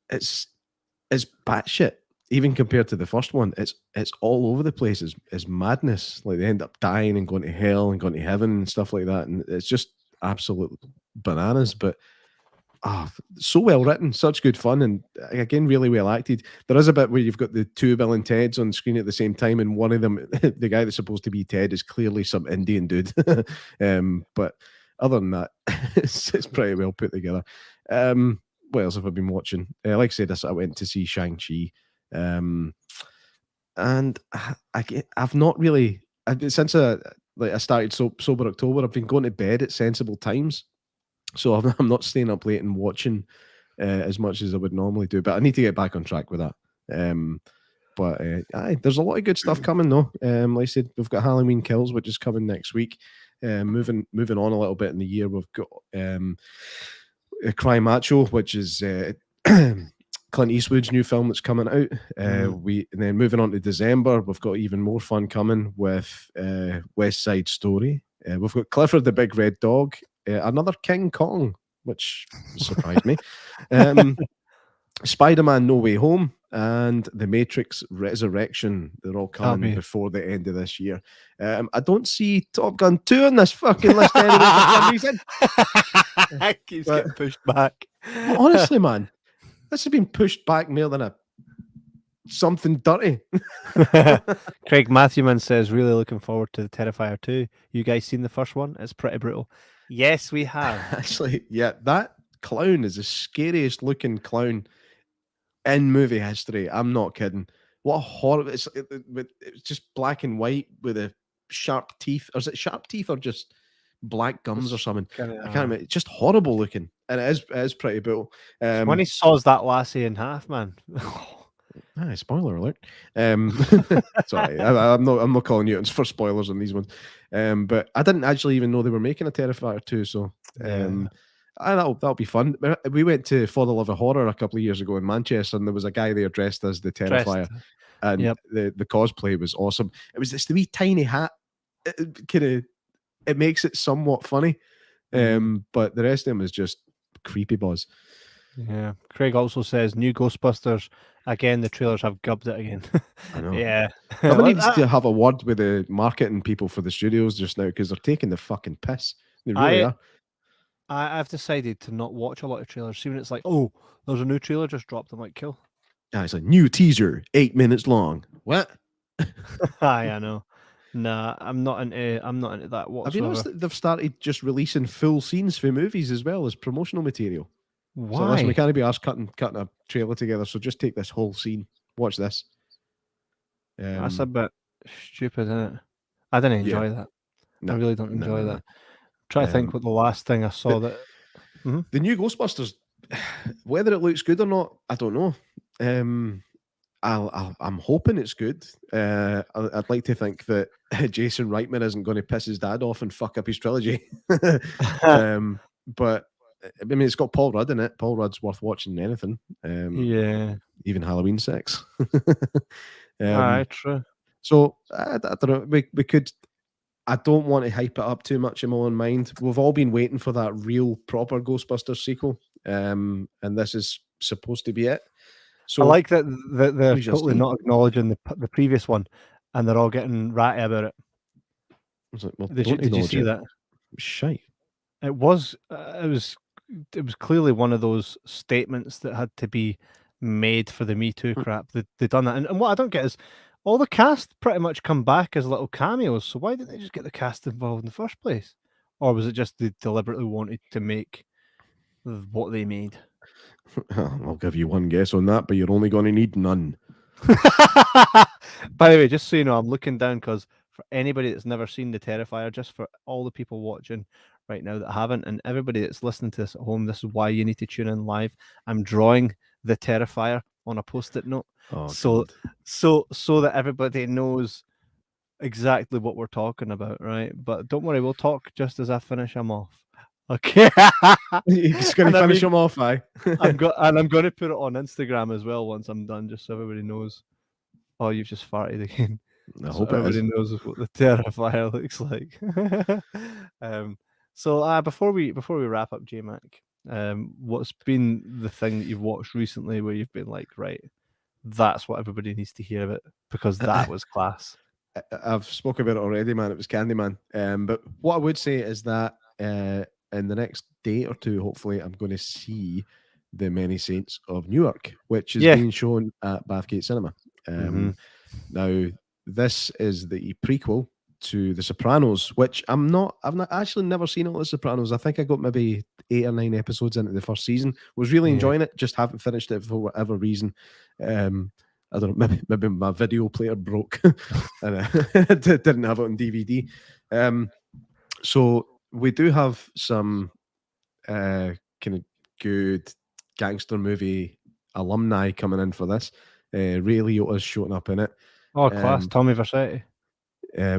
It's batshit. Even compared to the first one, it's all over the place. It's madness. Like, they end up dying and going to hell and going to heaven and stuff like that. And it's just absolute bananas. But so well written, such good fun, and again, really well acted. There is a bit where you've got the 2 Bill and Teds on screen at the same time, and one of them, the guy that's supposed to be Ted, is clearly some Indian dude. But other than that, it's pretty well put together. What else have I been watching? Like I said, I went to see Shang-Chi, and I've not really, since I started Sober October, I've been going to bed at sensible times. So I'm not staying up late and watching as much as I would normally do, but I need to get back on track with that. But there's a lot of good stuff coming though. Like I said, we've got Halloween Kills, which is coming next week. Moving on a little bit in the year, we've got Cry Macho, which is Clint Eastwood's new film that's coming out. And then moving on to December, we've got even more fun coming with West Side Story. We've got Clifford the Big Red Dog, another King Kong, which surprised me. Spider-Man No Way Home and The Matrix Resurrection. They're all coming before the end of this year. I don't see Top Gun 2 on this fucking list anyway for some reason. It keeps getting pushed back. Honestly, man, this has been pushed back more than something dirty. Craig Matthewman says, really looking forward to the Terrifier 2. You guys seen the first one? It's pretty brutal. Yes, we have. Actually, yeah, that clown is the scariest looking clown in movie history. I'm not kidding. What a horrible! It's just black and white with a sharp teeth. Or is it sharp teeth or just black gums or something? I can't remember. It's just horrible looking, and it is pretty brutal. When he saws that lassie in half, man. Spoiler alert. Sorry, I'm not calling you for spoilers on these ones. But I didn't actually even know they were making a Terrifier 2, so that'll be fun. We went to For the Love of Horror a couple of years ago in Manchester, and there was a guy there dressed as the Terrifier, and the cosplay was awesome. It was this wee tiny hat. It makes it somewhat funny, but the rest of him is just creepy buzz. Yeah. Craig also says new Ghostbusters. Again, the trailers have gubbed it again. I know. Yeah. I need to have a word with the marketing people for the studios just now, because they're taking the fucking piss. They really are. I've decided to not watch a lot of trailers. See when it's like, oh, there's a new trailer just dropped. I'm like, cool. It's a new teaser, 8 minutes long. What? I know. Nah, I'm not into that whatsoever. Have you noticed that they've started just releasing full scenes for movies as well as promotional material? Why? So listen, we can't be asked cutting a trailer together, so just take this whole scene. Watch this. That's a bit stupid, isn't it? I didn't enjoy that. I really don't enjoy that. Try to think what the last thing I saw that... The new Ghostbusters, whether it looks good or not, I don't know. I'm hoping it's good. I'd like to think that Jason Reitman isn't going to piss his dad off and fuck up his trilogy. But I mean, it's got Paul Rudd in it. Paul Rudd's worth watching anything. Even Halloween 6. True. So I don't know. We could. I don't want to hype it up too much in my own mind. We've all been waiting for that real proper Ghostbusters sequel, and this is supposed to be it. So I like that they're totally not acknowledging the previous one, and they're all getting ratty about it. Did you see that? Shite. It was clearly one of those statements that had to be made for the Me Too crap. They done that, and what I don't get is all the cast pretty much come back as little cameos. So why didn't they just get the cast involved in the first place, or was it just they deliberately wanted to make what they made? I'll give you one guess on that, but you're only going to need none. By the way, just so you know, I'm looking down because for anybody that's never seen the Terrifier, just for all the people watching right now that haven't, and everybody that's listening to this at home, this is why you need to tune in live. I'm drawing the Terrifier on a post-it note, so that everybody knows exactly what we're talking about, right? But don't worry, we'll talk just as I finish him off. Okay. You're just going to finish him off, aye? I'm going to put it on Instagram as well once I'm done, just so everybody knows. Oh, you've just farted again. I hope everybody knows what the Terrifier looks like. So before we wrap up, J Mac, what's been the thing that you've watched recently where you've been like, right, that's what everybody needs to hear about because that was class? I've spoken about it already, man. It was Candyman. But what I would say is that in the next day or two, hopefully, I'm going to see The Many Saints of Newark, which is being shown at Bathgate Cinema. Now, this is the prequel to The Sopranos, which I've not actually never seen all The Sopranos. I think I got maybe 8 or 9 episodes into the first season. Was really enjoying it, just haven't finished it for whatever reason. I don't know, maybe my video player broke and I didn't have it on DVD. So we do have some kind of good gangster movie alumni coming in for this. Ray Liotta's showing up in it. Oh, class. Tommy Vercetti.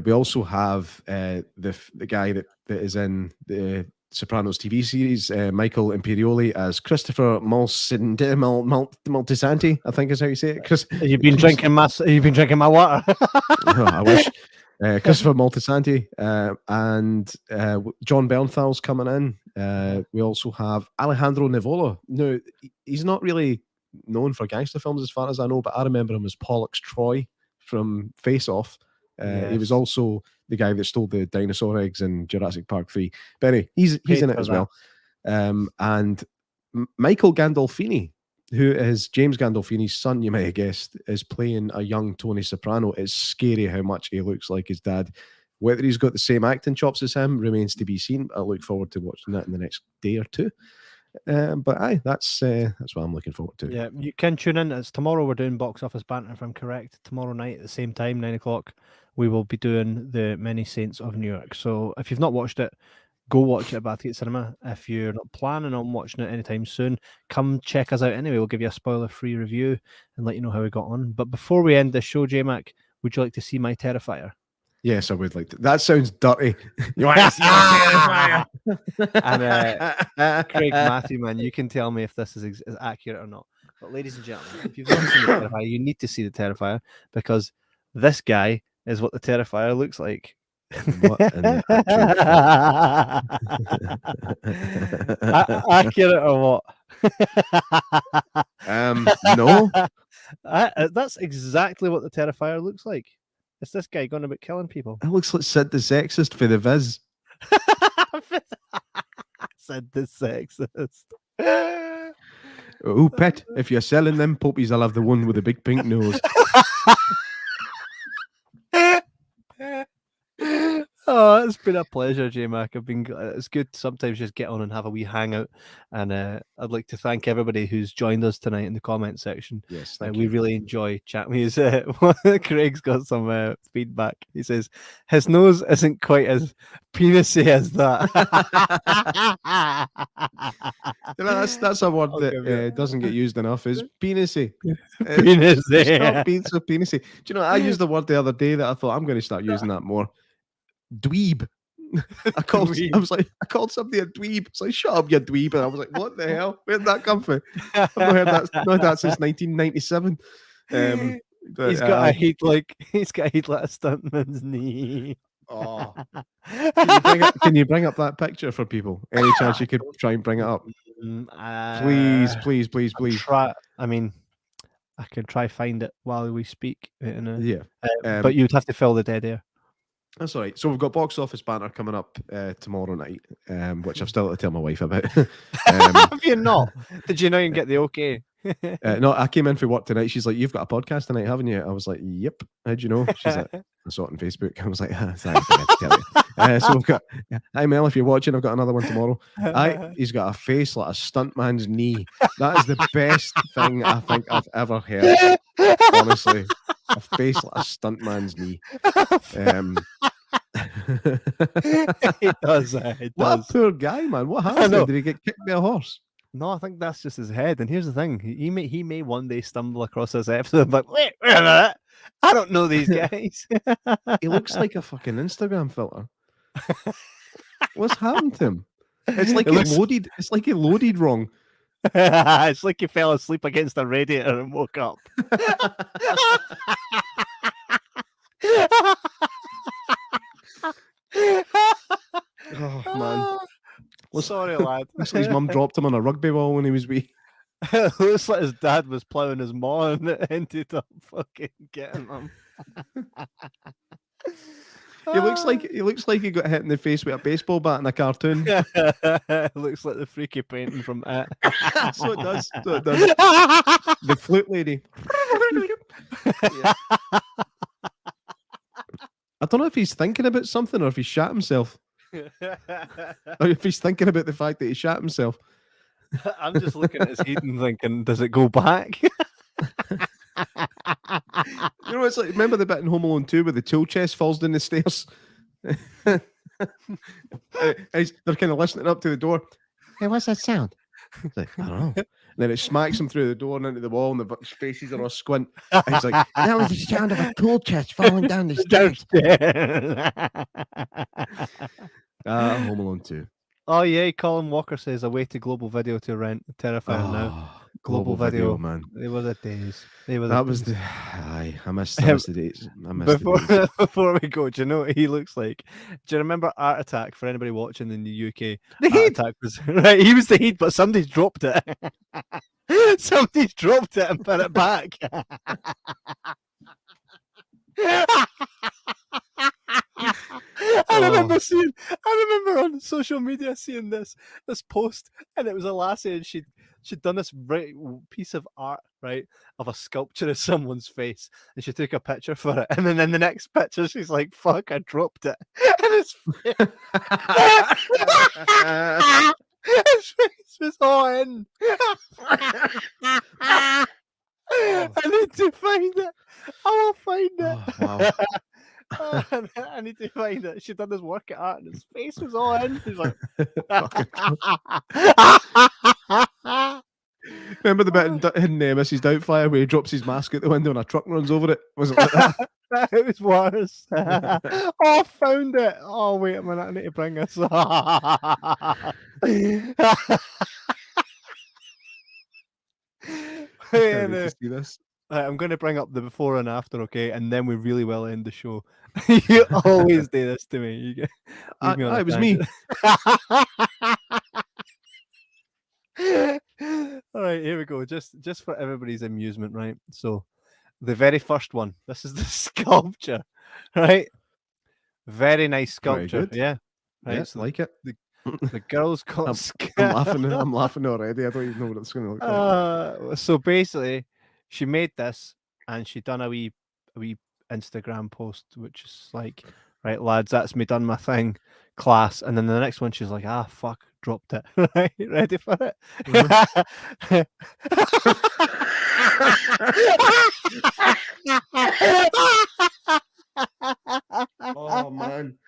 We also have the guy that is in the Sopranos TV series. Michael Imperioli as Christopher Moltisanti, I think is how you say it. You've been drinking my water. I wish. Christopher Moltisanti and John Bernthal's coming in. We also have Alejandro Nivola. No, he's not really known for gangster films as far as I know, but I remember him as Pollux Troy from Face Off. He was also the guy that stole the dinosaur eggs in Jurassic Park 3. But anyway, he's in it as well. And Michael Gandolfini, who is James Gandolfini's son, you might have guessed, is playing a young Tony Soprano. It's scary how much he looks like his dad. Whether he's got the same acting chops as him remains to be seen. I look forward to watching that in the next day or two. But aye, that's what I'm looking forward to. Yeah, you can tune in. It's tomorrow. We're doing Box Office Banter, if I'm correct. Tomorrow night at the same time, 9 o'clock, we will be doing the Many Saints of New York. So if you've not watched it, go watch it at Bathgate Cinema. If you're not planning on watching it anytime soon, come check us out anyway. We'll give you a spoiler-free review and let you know how we got on. But before we end the show, J-Mac, would you like to see my Terrifier? Yes, I would like to. That sounds dirty. You want to see my Terrifier? And Craig Matthew, man, you can tell me if this is accurate or not. But ladies and gentlemen, if you've not seen the Terrifier, you need to see the Terrifier because this guy is what the Terrifier looks like. What in the accurate or what? No. That's exactly what the Terrifier looks like. It's this guy going about killing people. It looks like Sid the Sexist for the Viz. Sid the Sexist. Oh, Pet, if you're selling them puppies, I'll have the one with the big pink nose. Oh, it's been a pleasure, J-Mac. It's good to sometimes just get on and have a wee hangout. And I'd like to thank everybody who's joined us tonight in the comment section. Yes, we really enjoy chatting with you. Craig's got some feedback. He says his nose isn't quite as penisy as that. That's a word that doesn't get used enough. Is penisy. Penisy. Stop being so penisy. Do you know? I used the word the other day that I thought I'm going to start using that more. Dweeb. I called somebody a dweeb. It's like, shut up, you dweeb. And I was like, what the hell? Where did that come from? I've not heard that since 1997. He's got a heat like a stuntman's knee. Oh. Can you bring up that picture for people? Any chance you could try and bring it up? Please. I can try find it while we speak. Yeah. But you'd have to fill the dead air. That's all right. So we've got Box Office Banter coming up tomorrow night, which I've still got to tell my wife about. Have you not? Did you know you can get the okay? No, I came in for work tonight. She's like, "You've got a podcast tonight, haven't you?" I was like, "Yep." How'd you know? She's like, "I saw it on Facebook." I was like, "Thanks, I tell you." So we've got, hi Mel, if you're watching, I've got another one tomorrow. He's got a face like a stuntman's knee. That is the best thing I think I've ever heard. Honestly, a face like a stuntman's knee. He does. What a poor guy, man. What happened? Did he get kicked by a horse? No, I think that's just his head. And here's the thing: he may one day stumble across this episode, but wait a minute, I don't know these guys. He looks like a fucking Instagram filter. What's happened to him? It's like loaded. It's like he loaded wrong. It's like he fell asleep against a radiator and woke up. Oh man. Well, sorry, lad. Looks like his mum dropped him on a rugby ball when he was wee. Looks like his dad was ploughing his maw and it ended up fucking getting him. He looks like he got hit in the face with a baseball bat in a cartoon. Looks like the freaky painting from It. So it does. The flute lady. Yeah. I don't know if he's thinking about something or if he shot himself. Or if he's thinking about the fact that he shot himself. I'm just looking at his head and thinking, does it go back? You know, it's like, remember the bit in Home Alone 2 where the tool chest falls down the stairs? They're kind of listening up to the door. Hey, what's that sound? It's like, I don't know. And then it smacks him through the door and into the wall, and the faces are all squint. And he's like, that was the sound of a tool chest falling down the stairs. Home Alone 2. Oh yeah, Colin Walker says away to Global Video to rent. Terrifying now. Global video, man. They were the days. They were That the was days. the. Aye, I missed the days. I missed the Before days. before we go, do you know what he looks like? Do you remember Art Attack? For anybody watching in the UK, The Art heat. Attack was right. He was the heat, but somebody's dropped it. Somebody's dropped it and put it back. I remember on social media seeing this post, and it was a lassie, and she'd done this piece of art, right, of a sculpture of someone's face, and she took a picture for it, and then in the next picture, she's like, "Fuck, I dropped it," and his face was all in. I need to find it. I will find it. Wow. I need to find it. She'd done this work at art and his face was all in. He's like, Remember the bit in Mrs. Doubtfire where he drops his mask out the window and a truck runs over it? Was it like that? It was worse. Oh, I found it. Oh, wait a minute. I need to bring this. To see this. I'm going to bring up the before and after, okay, and then we really will end the show. You always do this to me. It was me. All right, here we go. Just for everybody's amusement, right? So, the very first one. This is the sculpture, right? Very nice sculpture. Good. Yeah. Right. Yeah, So like it. the girl's got. I'm laughing already. I don't even know what it's going to look like. So basically, she made this and she done a wee Instagram post, which is like, right, lads, that's me done my thing, class. And then the next one, she's like, fuck, dropped it. Right, ready for it? Oh man!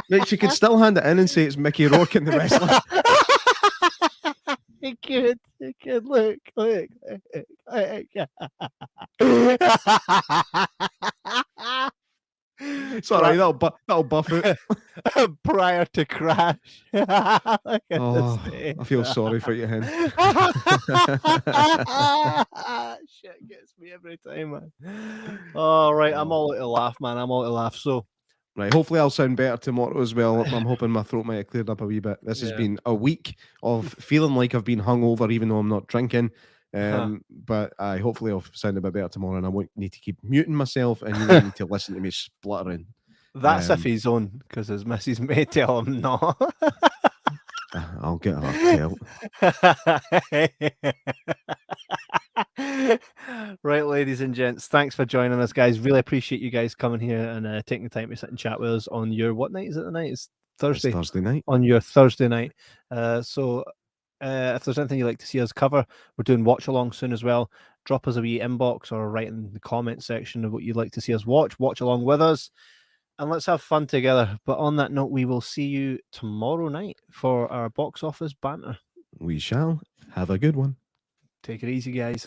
Like she could still hand it in and say it's Mickey Rourke in the wrestler. It could look. Sorry, that'll buff it. Prior to Crash. I feel sorry for you, Hen. Shit gets me every time, man. All right, I'm all out to laugh, man. I'm all out to laugh. So, right, hopefully I'll sound better tomorrow as well. I'm hoping my throat might have cleared up a wee bit. This has been a week of feeling like I've been hungover, even though I'm not drinking. But hopefully I'll sound a bit better tomorrow, and I won't need to keep muting myself, and you won't need to listen to me spluttering. That's if he's on, because his missus may tell him no. I'll get her Right, ladies and gents, thanks for joining us, guys. Really appreciate you guys coming here and taking the time to sit and chat with us on your, what night is it tonight? It's Thursday. It's Thursday night. On your Thursday night. So if there's anything you'd like to see us cover, we're doing watch along soon as well. Drop us a wee inbox or write in the comment section of what you'd like to see us watch along with us, and let's have fun together. But on that note, we will see you tomorrow night for our box office banter. We shall. Have a good one. Take it easy, guys.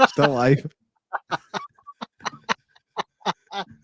Still alive.